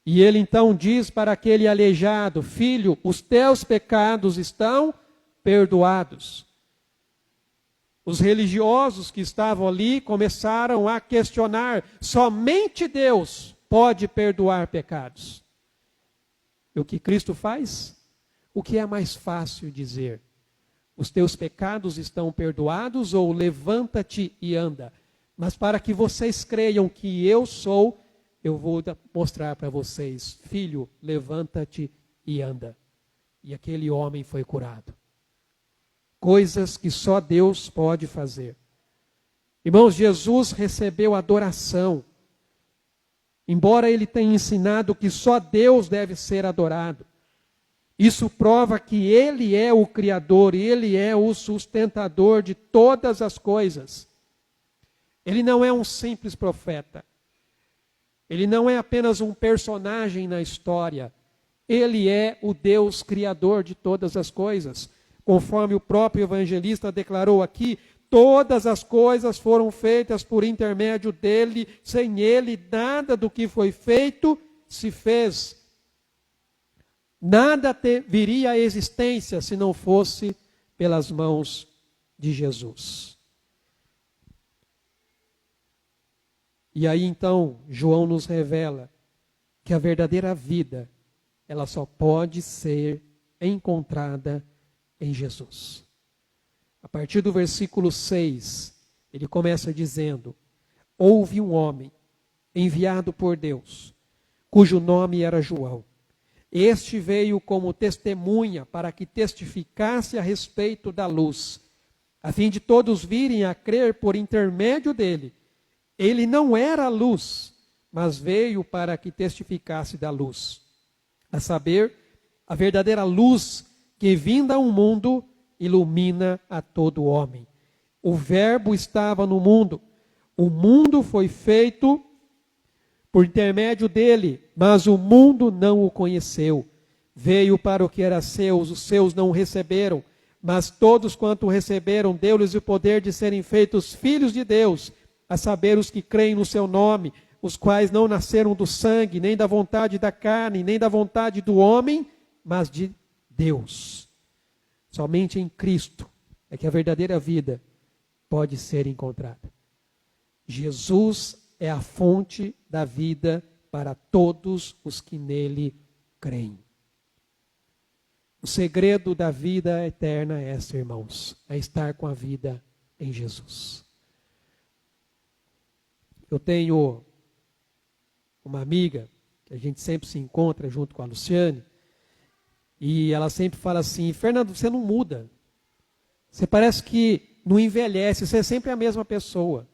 E ele então diz para aquele aleijado, filho, os teus pecados estão perdoados. Os religiosos que estavam ali começaram a questionar, somente Deus pode perdoar pecados. E o que Cristo faz? O que é mais fácil dizer? Os teus pecados estão perdoados, ou levanta-te e anda? Mas para que vocês creiam que eu sou, eu vou mostrar para vocês: filho, levanta-te e anda. E aquele homem foi curado. Coisas que só Deus pode fazer. Irmãos, Jesus recebeu adoração. Embora ele tenha ensinado que só Deus deve ser adorado, isso prova que ele é o Criador, ele é o sustentador de todas as coisas. Ele não é um simples profeta. Ele não é apenas um personagem na história. Ele é o Deus Criador de todas as coisas. Conforme o próprio evangelista declarou aqui, todas as coisas foram feitas por intermédio dele, sem ele nada do que foi feito se fez. Nada viria à existência se não fosse pelas mãos de Jesus. E aí então João nos revela que a verdadeira vida, ela só pode ser encontrada em Jesus. A partir do versículo 6, ele começa dizendo: houve um homem enviado por Deus, cujo nome era João. Este veio como testemunha para que testificasse a respeito da luz, a fim de todos virem a crer por intermédio dele. Ele não era a luz, mas veio para que testificasse da luz, a saber, a verdadeira luz que, vinda ao mundo, ilumina a todo homem. O Verbo estava no mundo. O mundo foi feito por intermédio dele, mas o mundo não o conheceu. Veio para o que era seus, os seus não o receberam, mas todos quanto o receberam, deu-lhes o poder de serem feitos filhos de Deus, a saber, os que creem no seu nome, os quais não nasceram do sangue, nem da vontade da carne, nem da vontade do homem, mas de Deus. Somente em Cristo é que a verdadeira vida pode ser encontrada. Jesus é a fonte da vida para todos os que nele creem. O segredo da vida eterna é esse, irmãos, é estar com a vida em Jesus. Eu tenho uma amiga, que a gente sempre se encontra junto com a Luciane, e ela sempre fala assim: Fernando, você não muda. Você parece que não envelhece, você é sempre a mesma pessoa.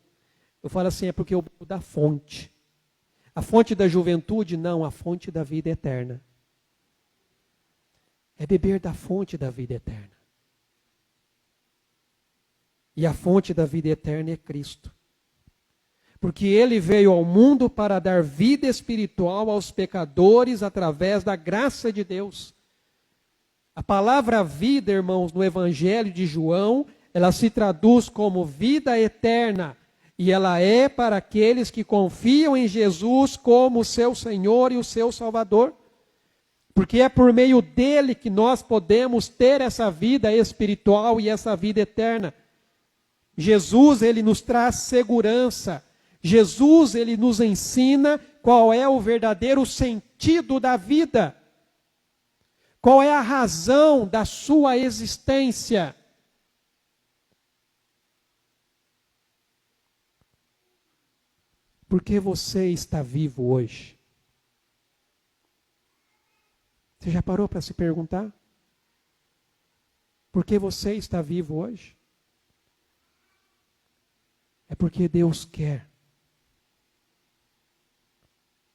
Eu falo assim: é porque eu bebo da fonte. A fonte da juventude? Não, a fonte da vida eterna. É beber da fonte da vida eterna. E a fonte da vida eterna é Cristo. Porque ele veio ao mundo para dar vida espiritual aos pecadores através da graça de Deus. A palavra vida, irmãos, no Evangelho de João, ela se traduz como vida eterna. E ela é para aqueles que confiam em Jesus como o seu Senhor e o seu Salvador. Porque é por meio dele que nós podemos ter essa vida espiritual e essa vida eterna. Jesus, ele nos traz segurança. Jesus, ele nos ensina qual é o verdadeiro sentido da vida. Qual é a razão da sua existência? Por que você está vivo hoje? Você já parou para se perguntar? Por que você está vivo hoje? É porque Deus quer.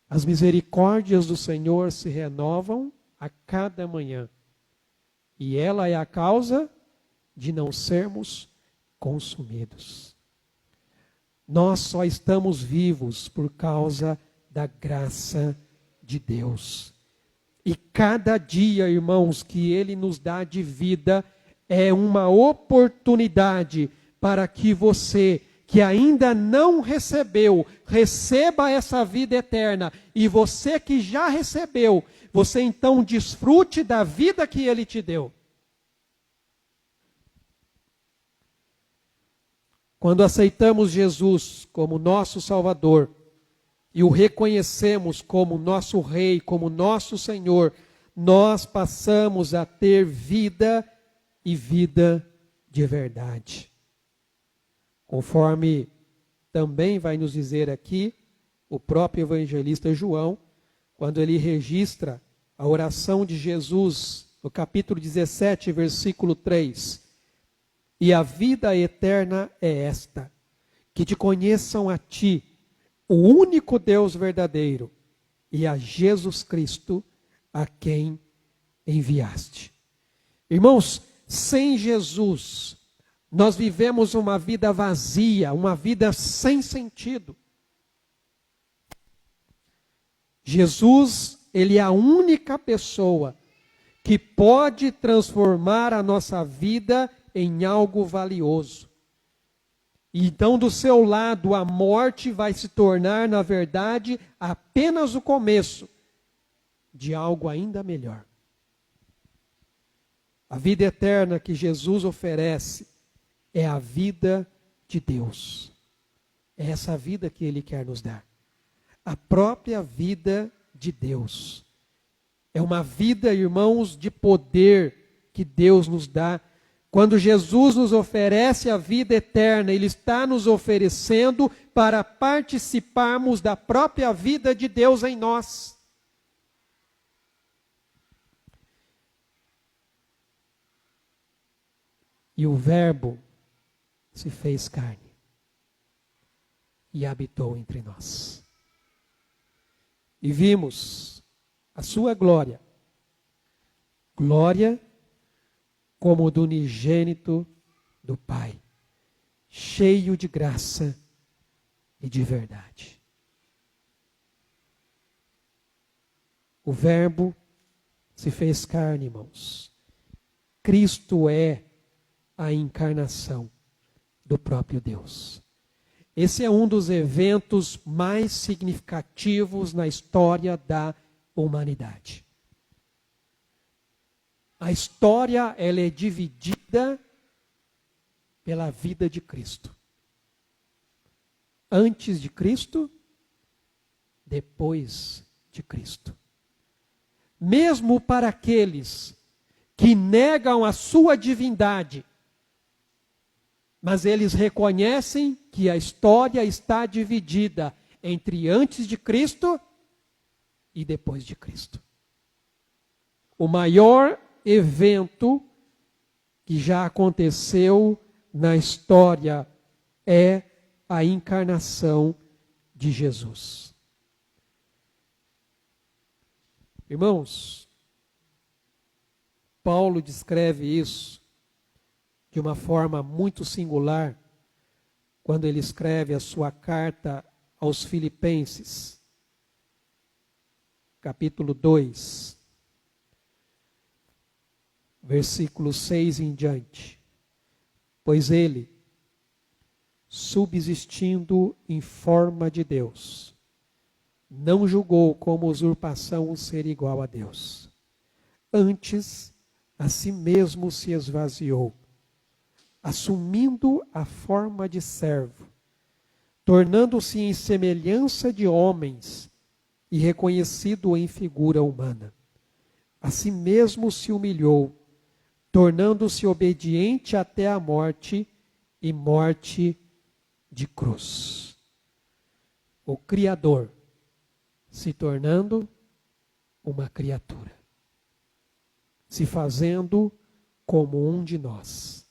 As misericórdias do Senhor se renovam a cada manhã. E ela é a causa de não sermos consumidos. Nós só estamos vivos por causa da graça de Deus. E cada dia, irmãos, que Ele nos dá de vida é uma oportunidade para que você, que ainda não recebeu, receba essa vida eterna. E você que já recebeu, você então desfrute da vida que Ele te deu. Quando aceitamos Jesus como nosso Salvador, e o reconhecemos como nosso Rei, como nosso Senhor, nós passamos a ter vida e vida de verdade. Conforme também vai nos dizer aqui o próprio evangelista João, quando ele registra a oração de Jesus, no capítulo 17, versículo 3. E a vida eterna é esta, que te conheçam a ti, o único Deus verdadeiro, e a Jesus Cristo, a quem enviaste. Irmãos, sem Jesus, nós vivemos uma vida vazia, uma vida sem sentido. Jesus, ele é a única pessoa que pode transformar a nossa vida em algo valioso. Então, do seu lado, a morte vai se tornar, na verdade, apenas o começo de algo ainda melhor. A vida eterna que Jesus oferece é a vida de Deus. É essa vida que Ele quer nos dar. A própria vida de Deus. É uma vida, irmãos, de poder que Deus nos dá. Quando Jesus nos oferece a vida eterna, Ele está nos oferecendo para participarmos da própria vida de Deus em nós. E o Verbo se fez carne e habitou entre nós. E vimos a sua glória, glória como do unigênito do Pai, cheio de graça e de verdade. O Verbo se fez carne, irmãos. Cristo é a encarnação do próprio Deus. Esse é um dos eventos mais significativos na história da humanidade. A história, ela é dividida pela vida de Cristo. Antes de Cristo, depois de Cristo. Mesmo para aqueles que negam a sua divindade, mas eles reconhecem que a história está dividida entre antes de Cristo e depois de Cristo. O maior evento que já aconteceu na história é a encarnação de Jesus. Irmãos, Paulo descreve isso de uma forma muito singular quando ele escreve a sua carta aos Filipenses, capítulo 2, versículo 6 em diante. Pois ele, subsistindo em forma de Deus, não julgou como usurpação o ser igual a Deus. Antes, a si mesmo se esvaziou, assumindo a forma de servo, tornando-se em semelhança de homens e reconhecido em figura humana. A si mesmo se humilhou, tornando-se obediente até a morte e morte de cruz. O Criador se tornando uma criatura, se fazendo como um de nós.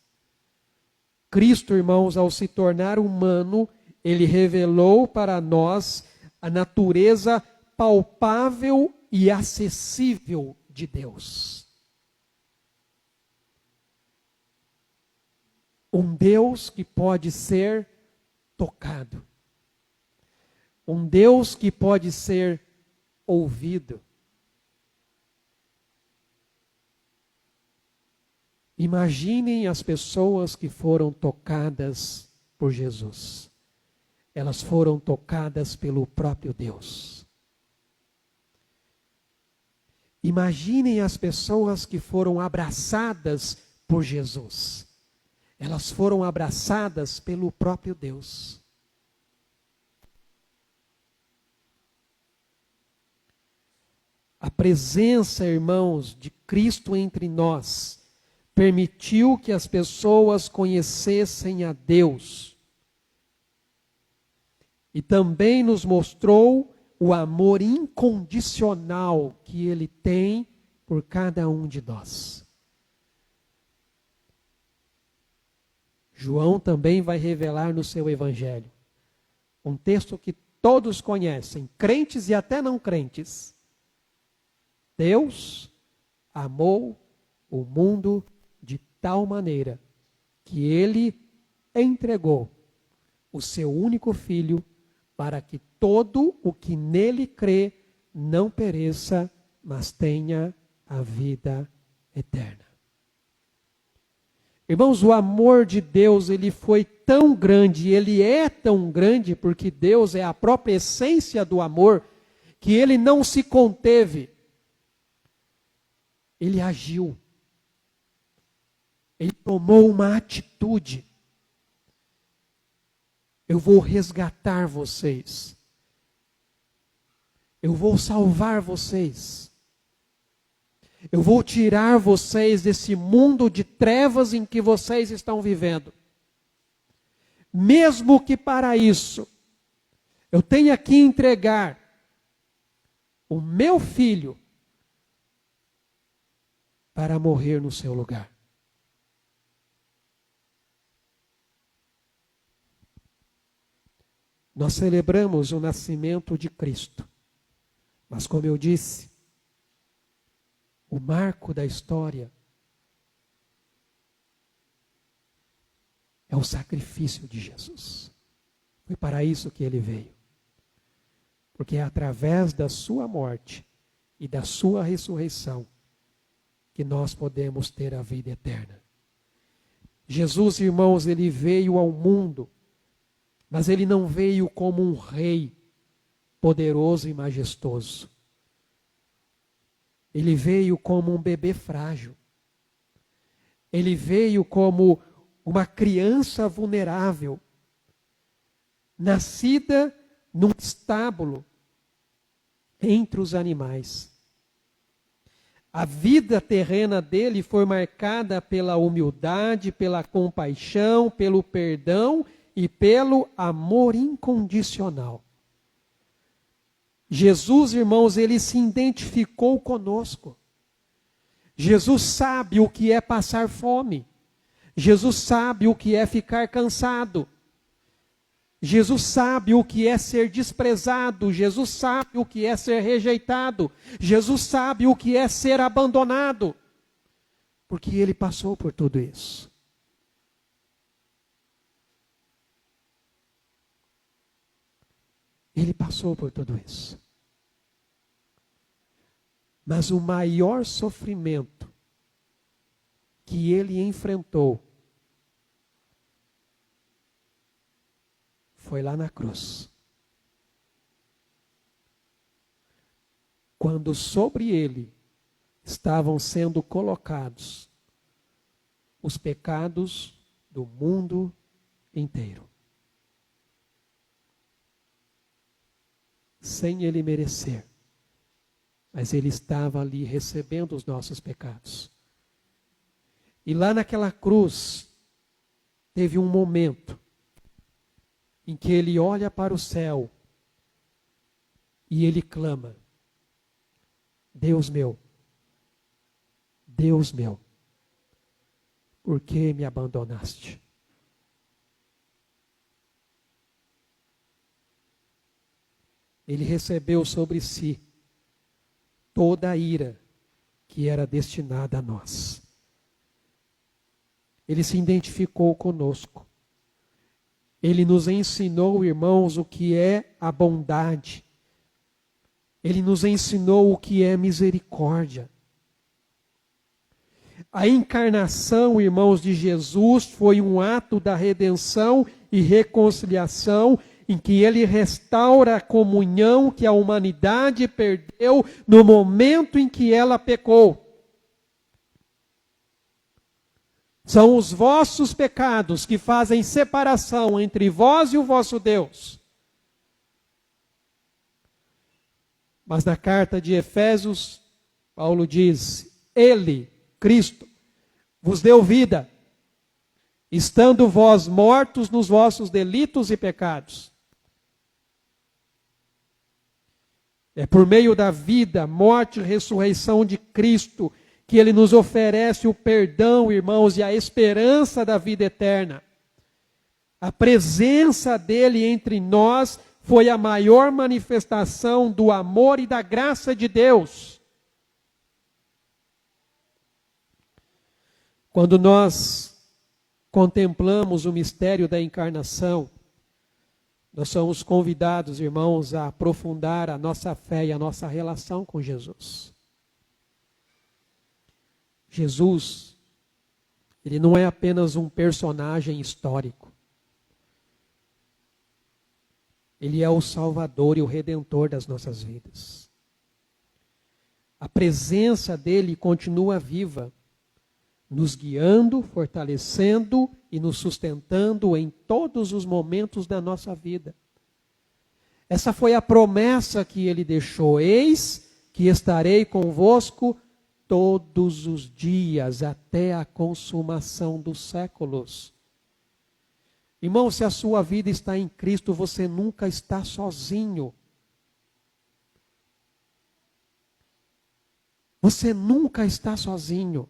Cristo, irmãos, ao se tornar humano, ele revelou para nós a natureza palpável e acessível de Deus. Um Deus que pode ser tocado. Um Deus que pode ser ouvido. Imaginem as pessoas que foram tocadas por Jesus. Elas foram tocadas pelo próprio Deus. Imaginem as pessoas que foram abraçadas por Jesus. Elas foram abraçadas pelo próprio Deus. presença, irmãos, de Cristo entre nós permitiu que as pessoas conhecessem a Deus. E também nos mostrou o amor incondicional que Ele tem por cada um de nós. João também vai revelar no seu evangelho um texto que todos conhecem, crentes e até não crentes. Deus amou o mundo de tal maneira que Ele entregou o seu único Filho para que todo o que nele crê não pereça, mas tenha a vida eterna. Irmãos, o amor de Deus, ele foi tão grande, ele é tão grande, porque Deus é a própria essência do amor, que ele não se conteve. Ele agiu. Ele tomou uma atitude. Eu vou resgatar vocês. Eu vou salvar vocês. Eu vou tirar vocês desse mundo de trevas em que vocês estão vivendo. Mesmo que para isso eu tenha que entregar o meu filho para morrer no seu lugar. Nós celebramos o nascimento de Cristo. Mas como eu disse, o marco da história é o sacrifício de Jesus. Foi para isso que ele veio. Porque é através da sua morte e da sua ressurreição que nós podemos ter a vida eterna. Jesus, irmãos, ele veio ao mundo, mas ele não veio como um rei poderoso e majestoso. Ele veio como um bebê frágil. Ele veio como uma criança vulnerável, nascida num estábulo entre os animais. A vida terrena dele foi marcada pela humildade, pela compaixão, pelo perdão e pelo amor incondicional. Jesus, irmãos, ele se identificou conosco. Jesus sabe o que é passar fome. Jesus sabe o que é ficar cansado. Jesus sabe o que é ser desprezado. Jesus sabe o que é ser rejeitado. Jesus sabe o que é ser abandonado. Porque ele passou por tudo isso. Ele passou por tudo isso. Mas o maior sofrimento que ele enfrentou foi lá na cruz. Quando sobre ele estavam sendo colocados os pecados do mundo inteiro. Sem ele merecer. Mas ele estava ali recebendo os nossos pecados. E lá naquela cruz, teve um momento em que ele olha para o céu e ele clama: Deus meu, por que me abandonaste? Ele recebeu sobre si toda a ira que era destinada a nós. Ele se identificou conosco. Ele nos ensinou, irmãos, o que é a bondade. Ele nos ensinou o que é misericórdia. A encarnação, irmãos, de Jesus foi um ato da redenção e reconciliação, em que ele restaura a comunhão que a humanidade perdeu no momento em que ela pecou. São os vossos pecados que fazem separação entre vós e o vosso Deus. Mas na carta de Efésios, Paulo diz: Ele, Cristo, vos deu vida, estando vós mortos nos vossos delitos e pecados. É por meio da vida, morte e ressurreição de Cristo que Ele nos oferece o perdão, irmãos, e a esperança da vida eterna. A presença dEle entre nós foi a maior manifestação do amor e da graça de Deus. Quando nós contemplamos o mistério da encarnação, nós somos convidados, irmãos, a aprofundar a nossa fé e a nossa relação com Jesus. Jesus, ele não é apenas um personagem histórico. Ele é o Salvador e o Redentor das nossas vidas. A presença dele continua viva, nos guiando, fortalecendo e nos sustentando em todos os momentos da nossa vida. Essa foi a promessa que ele deixou: eis que estarei convosco todos os dias, até a consumação dos séculos. Irmão, se a sua vida está em Cristo, você nunca está sozinho. Você nunca está sozinho.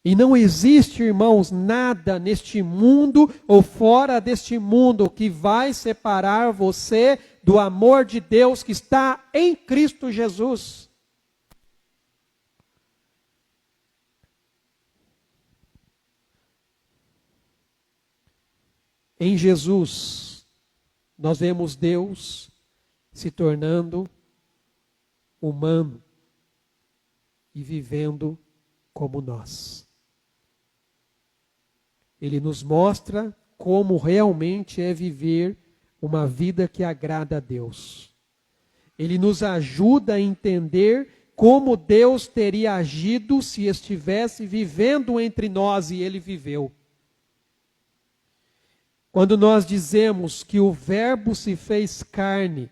E não existe, irmãos, nada neste mundo ou fora deste mundo que vai separar você do amor de Deus que está em Cristo Jesus. Em Jesus, nós vemos Deus se tornando humano e vivendo como nós. Ele nos mostra como realmente é viver uma vida que agrada a Deus. Ele nos ajuda a entender como Deus teria agido se estivesse vivendo entre nós, e ele viveu. Quando nós dizemos que o Verbo se fez carne,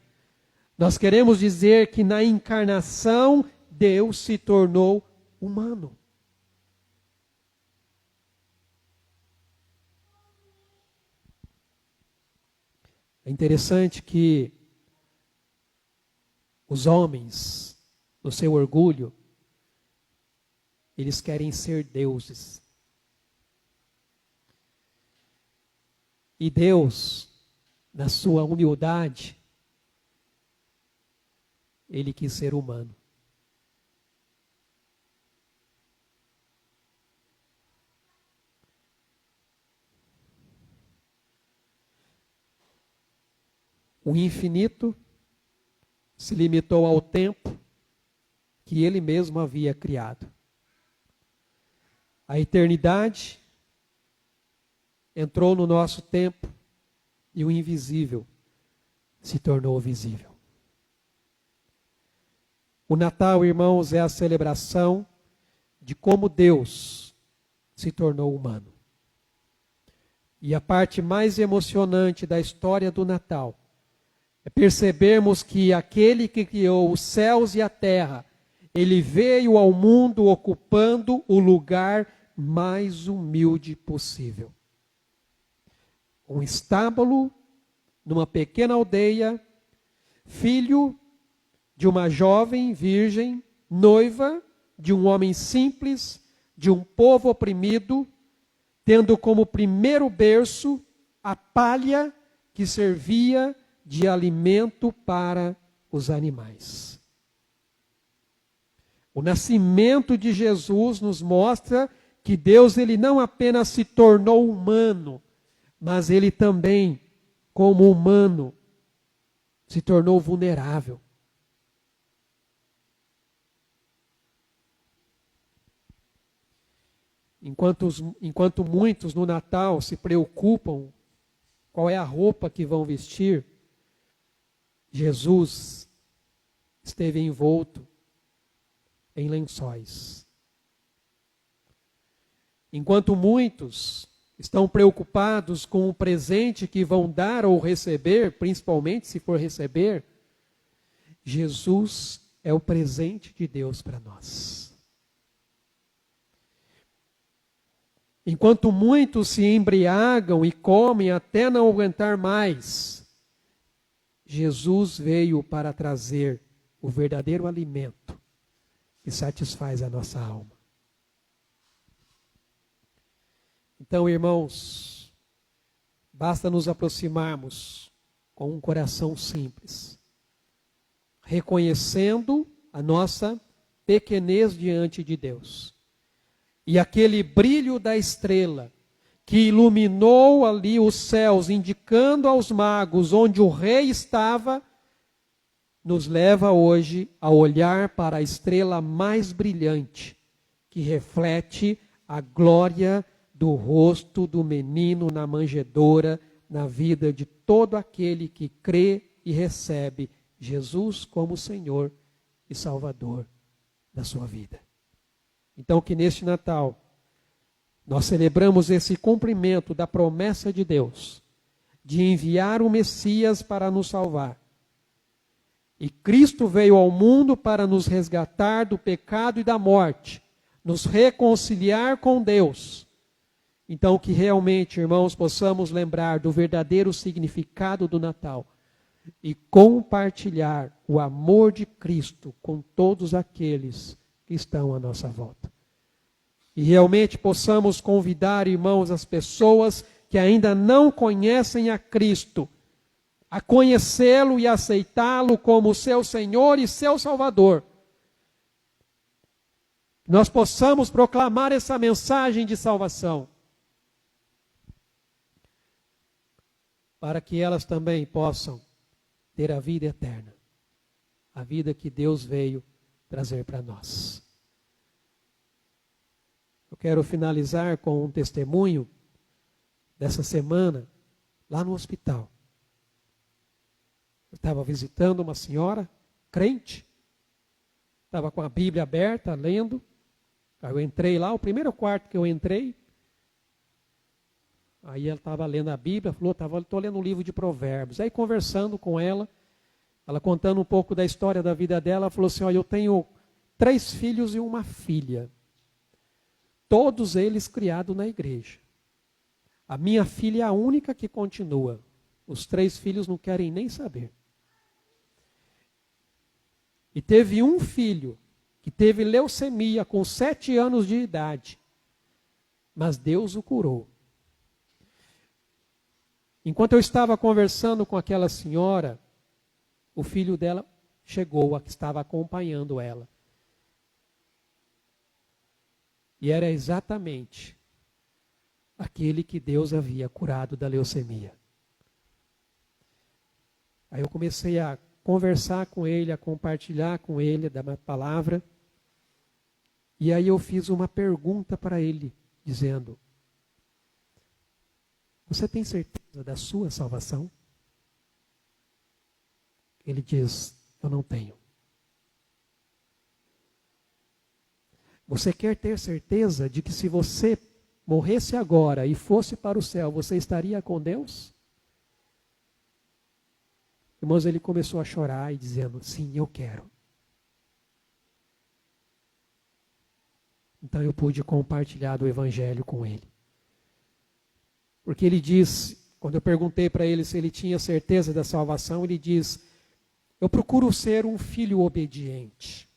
nós queremos dizer que na encarnação Deus se tornou humano. É interessante que os homens, no seu orgulho, eles querem ser deuses. E Deus, na sua humildade, ele quis ser humano. O infinito se limitou ao tempo que ele mesmo havia criado. A eternidade entrou no nosso tempo e o invisível se tornou visível. O Natal, irmãos, é a celebração de como Deus se tornou humano. E a parte mais emocionante da história do Natal é percebermos que aquele que criou os céus e a terra, ele veio ao mundo ocupando o lugar mais humilde possível. Um estábulo, numa pequena aldeia, filho de uma jovem virgem, noiva de um homem simples, de um povo oprimido, tendo como primeiro berço a palha que servia de alimento para os animais. O nascimento de Jesus nos mostra que Deus, ele não apenas se tornou humano, mas ele também, como humano, se tornou vulnerável. Enquanto muitos no Natal se preocupam qual é a roupa que vão vestir, Jesus esteve envolto em lençóis. Enquanto muitos estão preocupados com o presente que vão dar ou receber, principalmente se for receber, Jesus é o presente de Deus para nós. Enquanto muitos se embriagam e comem até não aguentar mais, Jesus veio para trazer o verdadeiro alimento que satisfaz a nossa alma. Então, irmãos, basta nos aproximarmos com um coração simples, reconhecendo a nossa pequenez diante de Deus. E aquele brilho da estrela que iluminou ali os céus, indicando aos magos onde o rei estava, nos leva hoje a olhar para a estrela mais brilhante, que reflete a glória do rosto do menino na manjedoura, na vida de todo aquele que crê e recebe Jesus como Senhor e Salvador da sua vida. Então, que neste Natal nós celebramos esse cumprimento da promessa de Deus de enviar o Messias para nos salvar. E Cristo veio ao mundo para nos resgatar do pecado e da morte, nos reconciliar com Deus. Então, que realmente, irmãos, possamos lembrar do verdadeiro significado do Natal e compartilhar o amor de Cristo com todos aqueles que estão à nossa volta. E realmente possamos convidar, irmãos, as pessoas que ainda não conhecem a Cristo, a conhecê-lo e aceitá-lo como seu Senhor e seu Salvador. Nós possamos proclamar essa mensagem de salvação, para que elas também possam ter a vida eterna, a vida que Deus veio trazer para nós. Eu quero finalizar com um testemunho dessa semana, lá no hospital. Eu estava visitando uma senhora, crente, estava com a Bíblia aberta, lendo. Aí eu entrei lá, o primeiro quarto que eu entrei, aí ela estava lendo a Bíblia, falou, estou lendo um livro de Provérbios. Aí conversando com ela contando um pouco da história da vida dela, ela falou assim, olha, eu tenho 3 filhos e uma filha. Todos eles criados na igreja. A minha filha é a única que continua. Os 3 filhos não querem nem saber. E teve um filho que teve leucemia com 7 anos de idade. Mas Deus o curou. Enquanto eu estava conversando com aquela senhora, o filho dela chegou, a que estava acompanhando ela. E era exatamente aquele que Deus havia curado da leucemia. Aí eu comecei a conversar com ele, a compartilhar com ele da palavra. E aí eu fiz uma pergunta para ele, dizendo, você tem certeza da sua salvação? Ele diz, eu não tenho. Você quer ter certeza de que se você morresse agora e fosse para o céu, você estaria com Deus? Irmãos, ele começou a chorar e dizendo, sim, eu quero. Então eu pude compartilhar do Evangelho com ele. Porque ele diz, quando eu perguntei para ele se ele tinha certeza da salvação, ele diz, eu procuro ser um filho obediente.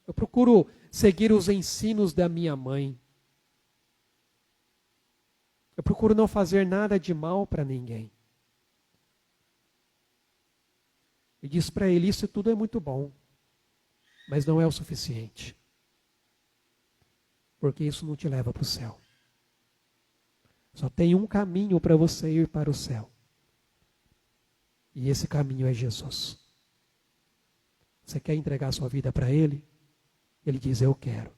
Eu procuro seguir os ensinos da minha mãe. Eu procuro não fazer nada de mal para ninguém. E diz para ele, isso tudo é muito bom, mas não é o suficiente. Porque isso não te leva para o céu. Só tem um caminho para você ir para o céu. E esse caminho é Jesus. Você quer entregar sua vida para Ele? Ele diz, eu quero.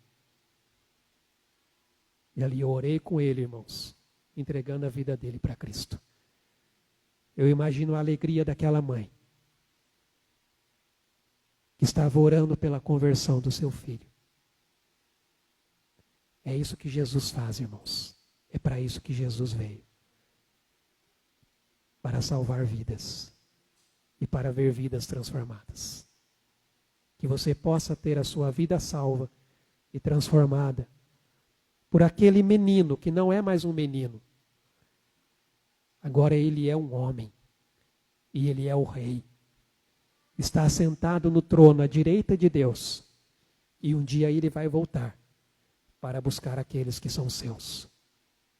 E ali eu orei com ele, irmãos, entregando a vida dele para Cristo. Eu imagino a alegria daquela mãe, que estava orando pela conversão do seu filho. É isso que Jesus faz, irmãos. É para isso que Jesus veio. Para salvar vidas. E para ver vidas transformadas. Que que você possa ter a sua vida salva e transformada por aquele menino que não é mais um menino. Agora ele é um homem e ele é o rei. Está sentado no trono à direita de Deus e um dia ele vai voltar para buscar aqueles que são seus.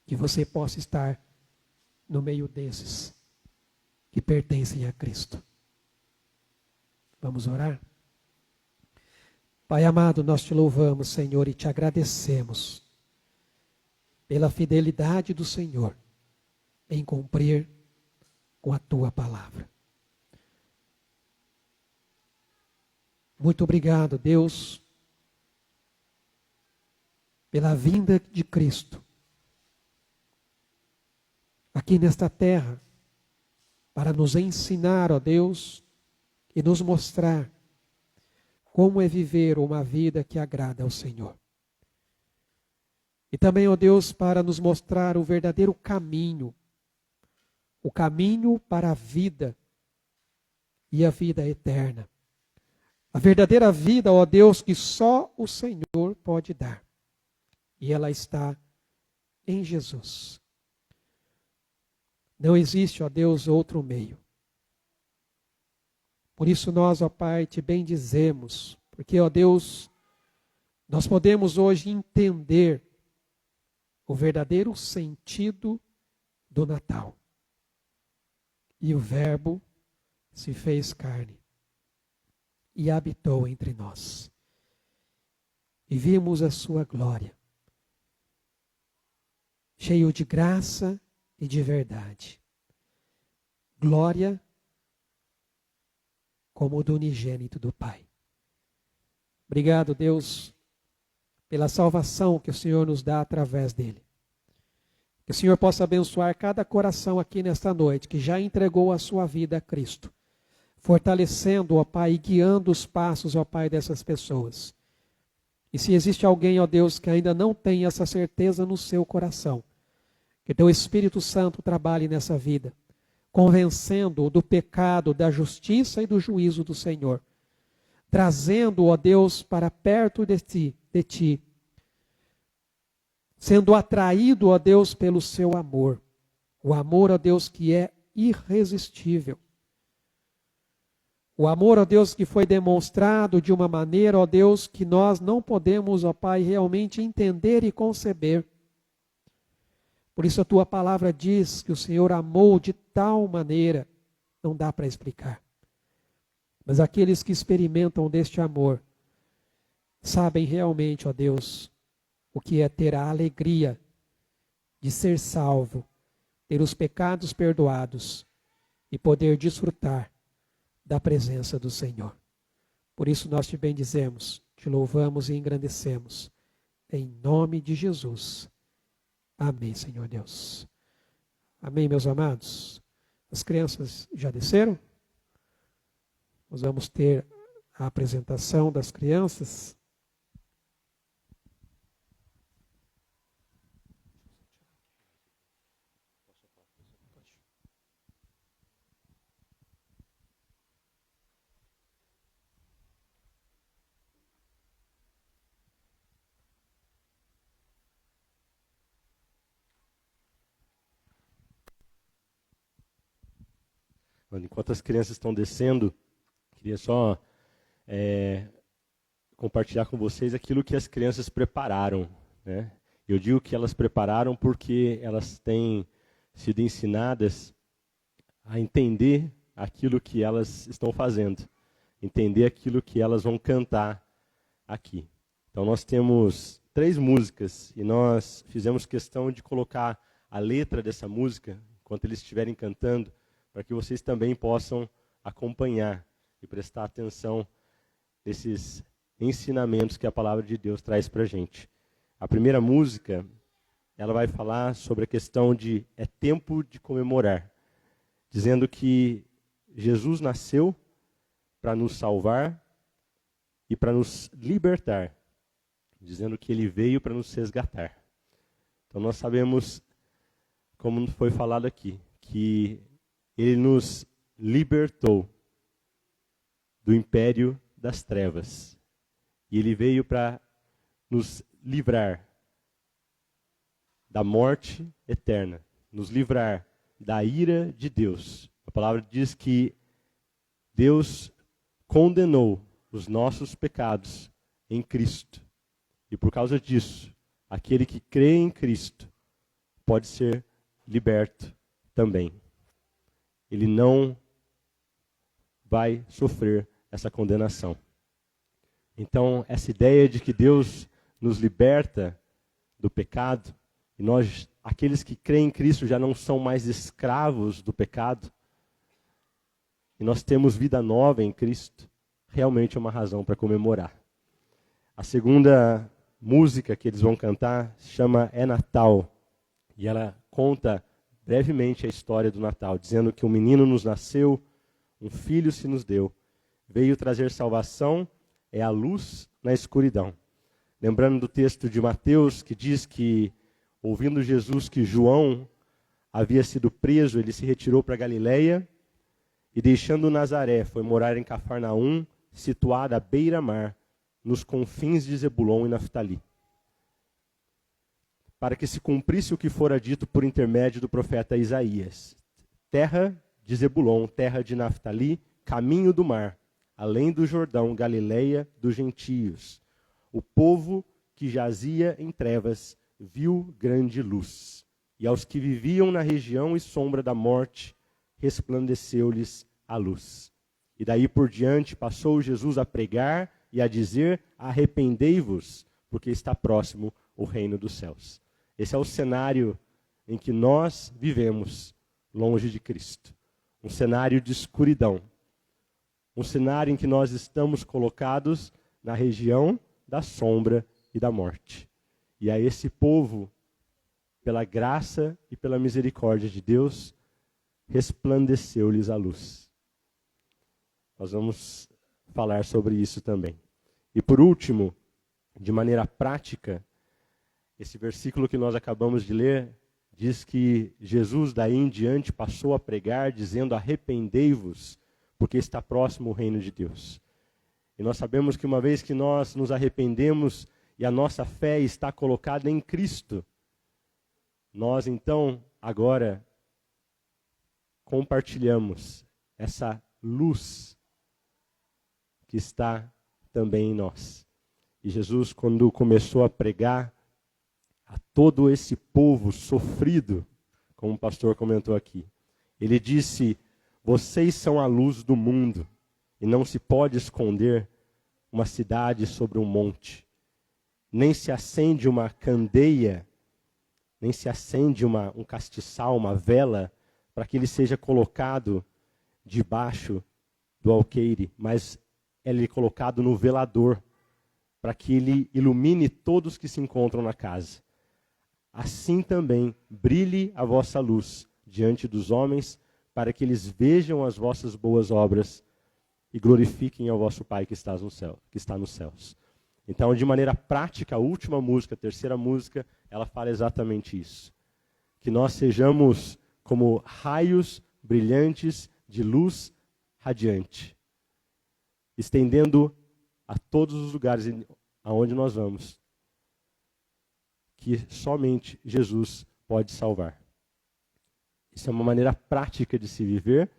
Que você possa estar no meio desses que pertencem a Cristo. Vamos orar? Pai amado, nós te louvamos, Senhor, e te agradecemos pela fidelidade do Senhor em cumprir com a tua palavra. Muito obrigado, Deus, pela vinda de Cristo aqui nesta terra, para nos ensinar, ó Deus, e nos mostrar como é viver uma vida que agrada ao Senhor. E também, ó Deus, para nos mostrar o verdadeiro caminho, o caminho para a vida e a vida eterna. A verdadeira vida, ó Deus, que só o Senhor pode dar. E ela está em Jesus. Não existe, ó Deus, outro meio. Por isso nós, ó Pai, te bendizemos, porque, ó Deus, nós podemos hoje entender o verdadeiro sentido do Natal. E o Verbo se fez carne e habitou entre nós. E vimos a sua glória, cheio de graça e de verdade. Glória como do unigênito do Pai. Obrigado, Deus, pela salvação que o Senhor nos dá através dele. Que o Senhor possa abençoar cada coração aqui nesta noite que já entregou a sua vida a Cristo, fortalecendo, ó Pai, e guiando os passos, ó Pai, dessas pessoas. E se existe alguém, ó Deus, que ainda não tem essa certeza no seu coração, que teu Espírito Santo trabalhe nessa vida, convencendo-o do pecado, da justiça e do juízo do Senhor, trazendo, ó Deus, para perto de ti, sendo atraído, ó Deus, pelo seu amor, o amor, ó Deus, que é irresistível. O amor, ó Deus, que foi demonstrado de uma maneira, ó Deus, que nós não podemos, ó Pai, realmente entender e conceber. Por isso a tua palavra diz que o Senhor amou de tal maneira, não dá para explicar. Mas aqueles que experimentam deste amor, sabem realmente, ó Deus, o que é ter a alegria de ser salvo, ter os pecados perdoados e poder desfrutar da presença do Senhor. Por isso nós te bendizemos, te louvamos e engrandecemos. Em nome de Jesus. Amém, Senhor Deus. Amém, meus amados. As crianças já desceram? Nós vamos ter a apresentação das crianças. Enquanto as crianças estão descendo, queria só compartilhar com vocês aquilo que as crianças prepararam, né? Eu digo que elas prepararam porque elas têm sido ensinadas a entender aquilo que elas estão fazendo, entender aquilo que elas vão cantar aqui. Então nós temos 3 músicas e nós fizemos questão de colocar a letra dessa música enquanto eles estiverem cantando, para que vocês também possam acompanhar e prestar atenção nesses ensinamentos que a palavra de Deus traz para a gente. A primeira música, ela vai falar sobre a questão de é tempo de comemorar, dizendo que Jesus nasceu para nos salvar e para nos libertar, dizendo que ele veio para nos resgatar. Então nós sabemos, como foi falado aqui, que ele nos libertou do império das trevas. E ele veio para nos livrar da morte eterna, nos livrar da ira de Deus. A palavra diz que Deus condenou os nossos pecados em Cristo. E por causa disso, aquele que crê em Cristo pode ser liberto também. Ele não vai sofrer essa condenação. Então, essa ideia de que Deus nos liberta do pecado, e nós, aqueles que creem em Cristo, já não são mais escravos do pecado, e nós temos vida nova em Cristo, realmente é uma razão para comemorar. A segunda música que eles vão cantar se chama É Natal, e ela conta brevemente a história do Natal, dizendo que um menino nos nasceu, um filho se nos deu, veio trazer salvação, é a luz na escuridão. Lembrando do texto de Mateus, que diz que, ouvindo Jesus que João havia sido preso, ele se retirou para Galiléia e, deixando Nazaré, foi morar em Cafarnaum, situada à beira-mar, nos confins de Zebulon e Naftali, para que se cumprisse o que fora dito por intermédio do profeta Isaías. Terra de Zebulon, terra de Naftali, caminho do mar, além do Jordão, Galiléia dos gentios. O povo que jazia em trevas viu grande luz. E aos que viviam na região e sombra da morte, resplandeceu-lhes a luz. E daí por diante passou Jesus a pregar e a dizer: arrependei-vos, porque está próximo o reino dos céus. Esse é o cenário em que nós vivemos longe de Cristo. Um cenário de escuridão. Um cenário em que nós estamos colocados na região da sombra e da morte. E a esse povo, pela graça e pela misericórdia de Deus, resplandeceu-lhes a luz. Nós vamos falar sobre isso também. E por último, de maneira prática, esse versículo que nós acabamos de ler diz que Jesus daí em diante passou a pregar dizendo: arrependei-vos, porque está próximo o reino de Deus. E nós sabemos que uma vez que nós nos arrependemos e a nossa fé está colocada em Cristo, nós então agora compartilhamos essa luz que está também em nós. E Jesus, quando começou a pregar a todo esse povo sofrido, como o pastor comentou aqui, ele disse: vocês são a luz do mundo, e não se pode esconder uma cidade sobre um monte. Nem se acende uma candeia, nem se acende um castiçal, uma vela, para que ele seja colocado debaixo do alqueire, mas ele é colocado no velador, para que ele ilumine todos que se encontram na casa. Assim também brilhe a vossa luz diante dos homens, para que eles vejam as vossas boas obras e glorifiquem ao vosso Pai que está nos céus. Então, de maneira prática, a última música, a terceira música, ela fala exatamente isso. Que nós sejamos como raios brilhantes de luz radiante, estendendo a todos os lugares aonde nós vamos, que somente Jesus pode salvar. Isso é uma maneira prática de se viver,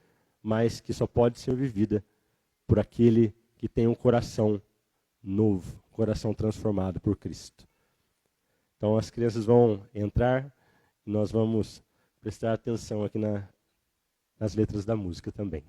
mas que só pode ser vivida por aquele que tem um coração novo, um coração transformado por Cristo. Então as crianças vão entrar e nós vamos prestar atenção aqui nas letras da música também.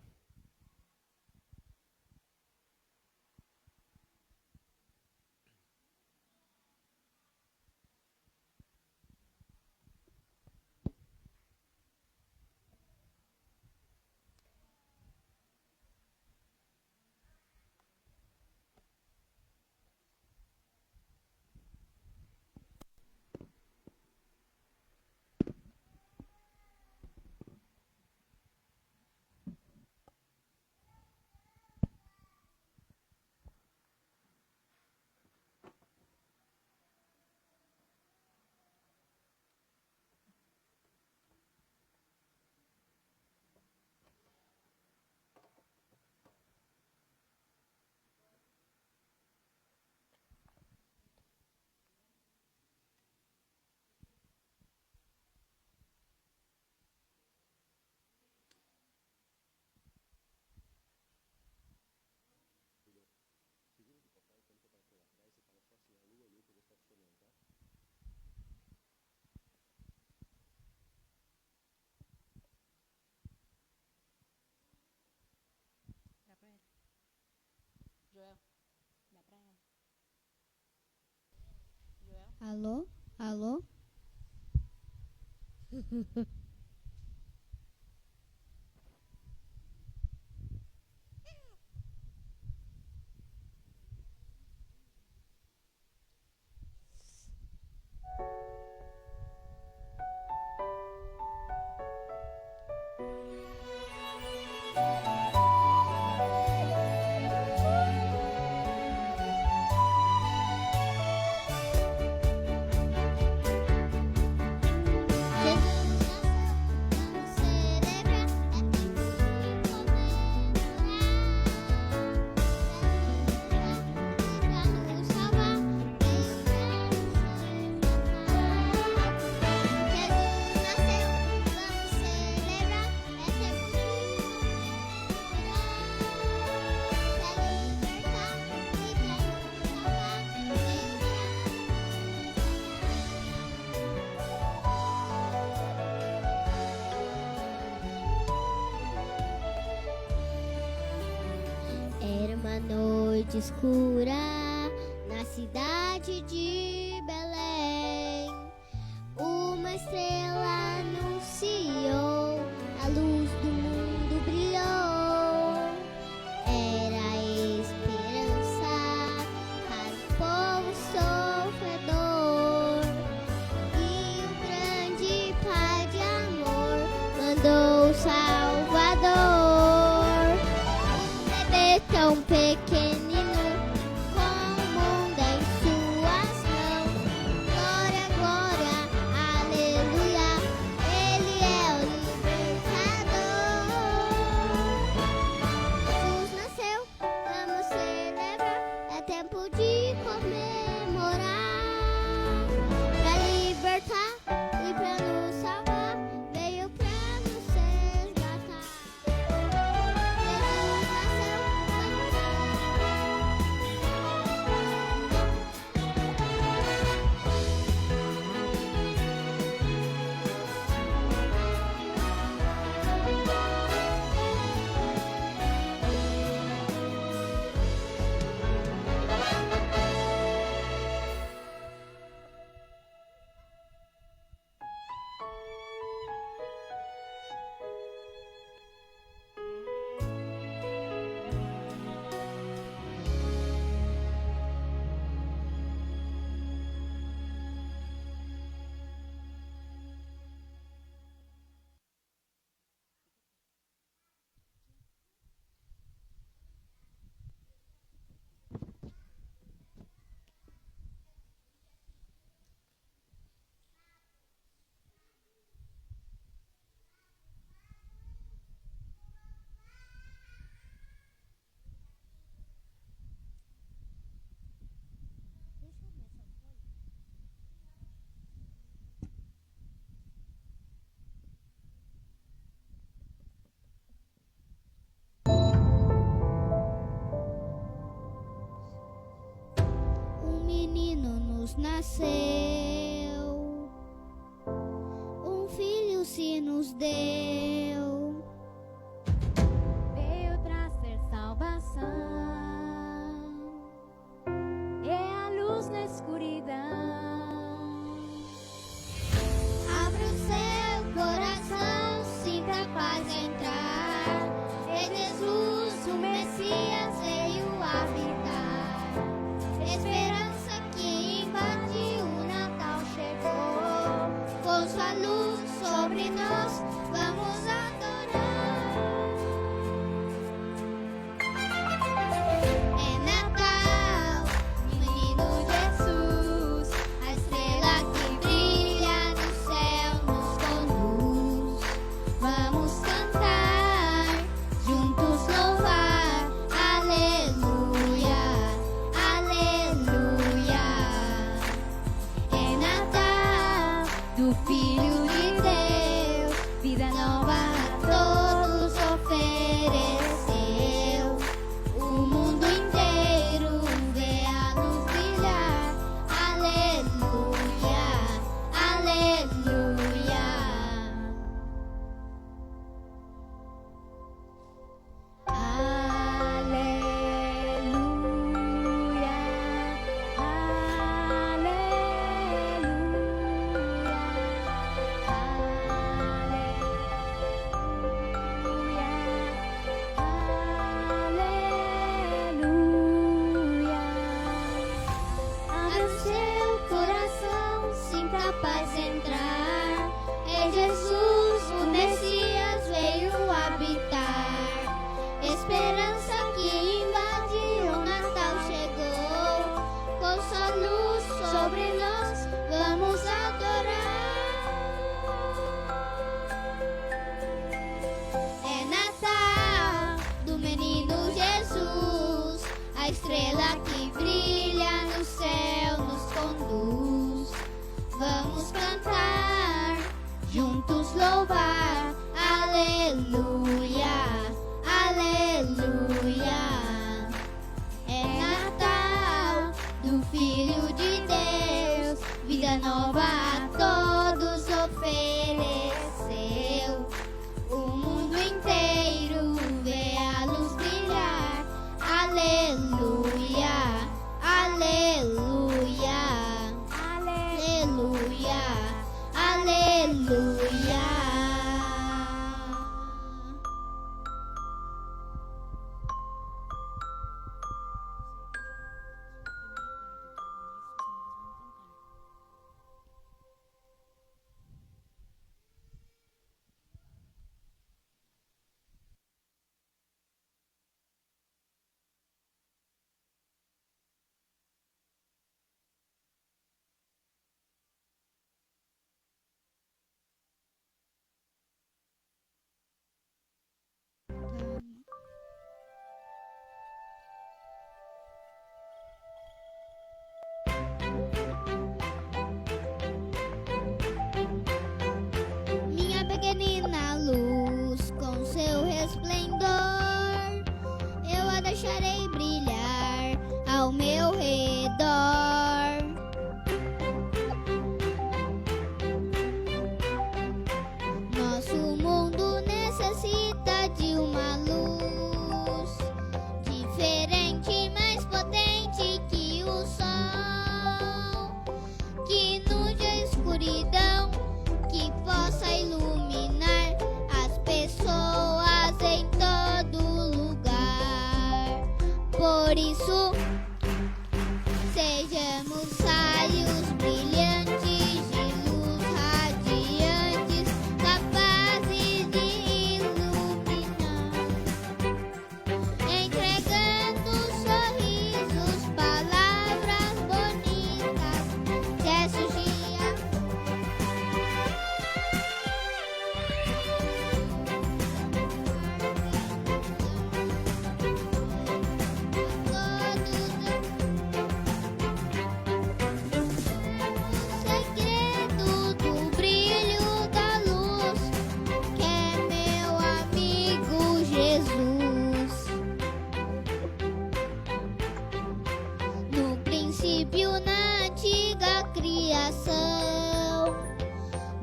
Alô? Alô? Era uma noite escura na cidade de Belém. Uma estrela anunciou, a luz do mundo brilhou. Era a esperança para o povo sofredor. E o grande Pai de amor mandou o Salvador. Tão pequenino, com o mundo em suas mãos. Glória, glória, aleluia, Ele é o libertador. Jesus nasceu, vamos celebrar, é tempo de comemorar. Pra libertar e pra nos salvar, veio pra nos resgatar. Nasceu, um filho se nos deu, Veio trazer salvação, é a luz na escuridão. abra o seu coração, sinta a paz entrar, é Jesus, o Messias veio habitar, esperança que invadiu, o Natal chegou, com sua luz sobre nós, vamos a nova a todos ofereceu. O mundo inteiro vê a luz brilhar. Aleluia, aleluia, aleluia, aleluia. Minha pequenina luz, com seu resplendor, eu a deixarei brilhar ao meu redor. Nosso mundo necessita de uma luz diferente, mais potente que o sol, que nude a escuridão, que possa iluminar as pessoas em todo lugar. Por isso, sejamos raios brilhantes de luz radiantes, capazes de iluminar, entregando sorrisos, palavras bonitas, gestos de segredo do brilho da luz, que é meu amigo Jesus. No princípio, na antiga criação,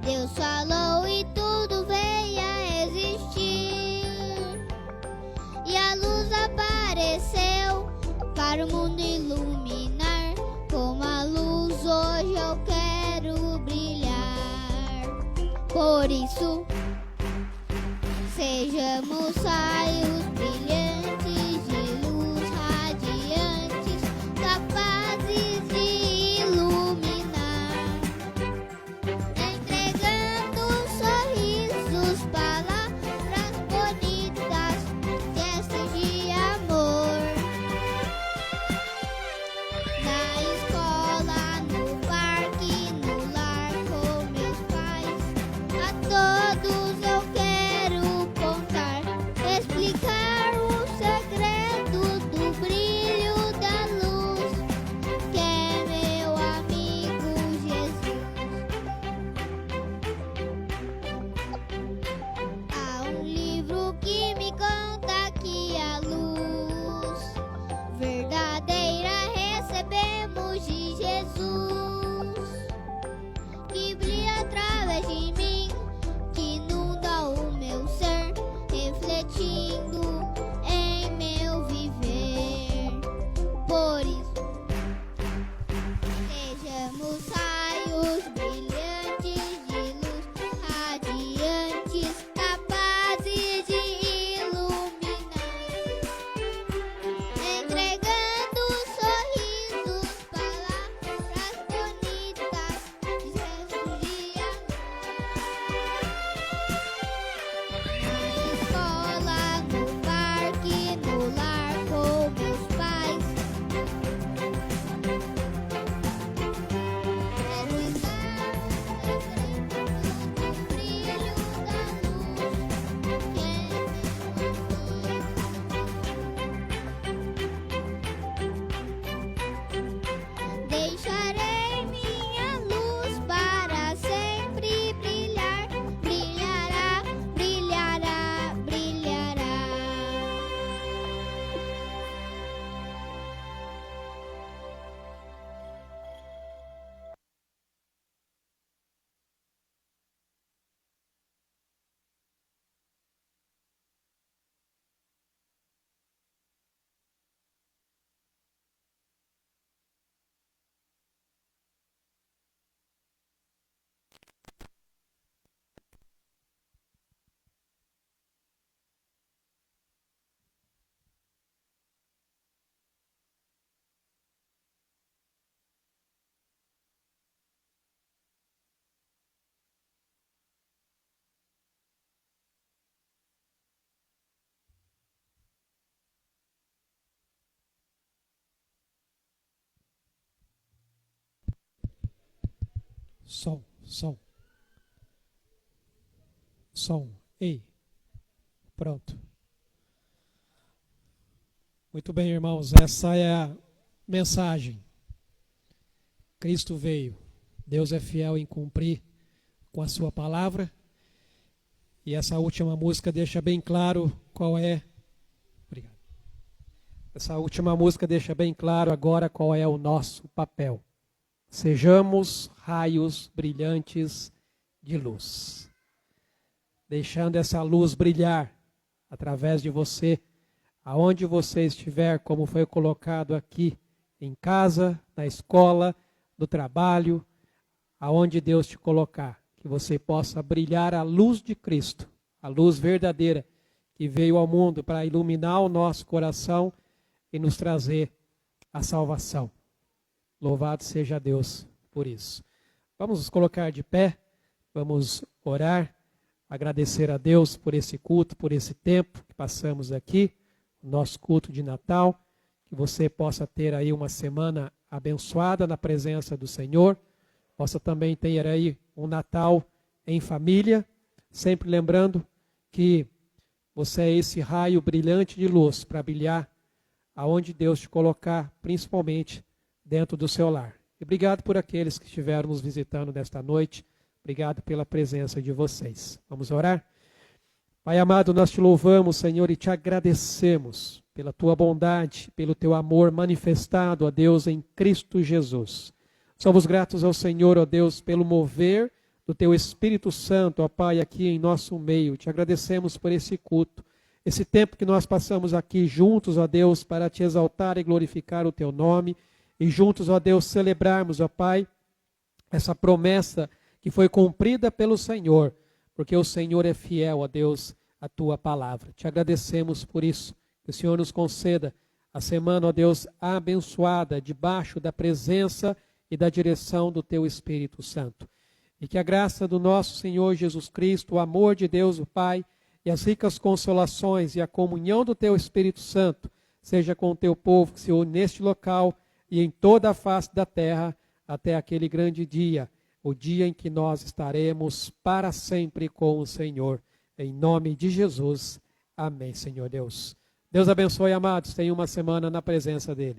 Deus falou e tudo veio a existir. E a luz apareceu para o mundo iluminar. Como a luz hoje eu quero brilhar. Por isso, sejamos raios brilhantes de luz radiantes, capazes de iluminar, entregando sorrisos, palavras bonitas, gestos de amor. Na escola, no parque, no lar com meus pais, a todos eu quero contar, explicar Som, som. Som. Ei. Pronto. Muito bem, irmãos. Essa é a mensagem. Cristo veio. Deus é fiel em cumprir com a sua palavra. E essa última música deixa bem claro qual é. Obrigado. Essa última música deixa bem claro agora qual é o nosso papel. Sejamos raios brilhantes de luz. Deixando essa luz brilhar através de você, aonde você estiver, como foi colocado aqui, em casa, na escola, no trabalho, aonde Deus te colocar, que você possa brilhar a luz de Cristo, a luz verdadeira que veio ao mundo para iluminar o nosso coração e nos trazer a salvação. Louvado seja Deus por isso. Vamos nos colocar de pé, vamos orar, agradecer a Deus por esse culto, por esse tempo que passamos aqui, o nosso culto de Natal, que você possa ter aí uma semana abençoada na presença do Senhor, possa também ter aí um Natal em família, sempre lembrando que você é esse raio brilhante de luz para brilhar aonde Deus te colocar, principalmente dentro do seu lar. E obrigado por aqueles que estiveram nos visitando nesta noite, obrigado pela presença de vocês. Vamos orar? Pai amado, nós te louvamos, Senhor, e te agradecemos pela tua bondade, pelo teu amor manifestado, ó Deus, em Cristo Jesus. Somos gratos ao Senhor, ó Deus, pelo mover do teu Espírito Santo, ó Pai, aqui em nosso meio. Te agradecemos por esse culto, esse tempo que nós passamos aqui juntos, ó Deus, para te exaltar e glorificar o teu nome, e juntos, ó Deus, celebrarmos, ó Pai, essa promessa que foi cumprida pelo Senhor, porque o Senhor é fiel, ó Deus, à tua palavra. Te agradecemos por isso. Que o Senhor nos conceda a semana, ó Deus, abençoada, debaixo da presença e da direção do teu Espírito Santo. E que a graça do nosso Senhor Jesus Cristo, o amor de Deus, o Pai, e as ricas consolações e a comunhão do teu Espírito Santo seja com o teu povo que se une neste local e em toda a face da terra até aquele grande dia, o dia em que nós estaremos para sempre com o Senhor. Em nome de Jesus. Amém, Senhor Deus. Deus abençoe, amados. Tenham uma semana na presença dEle.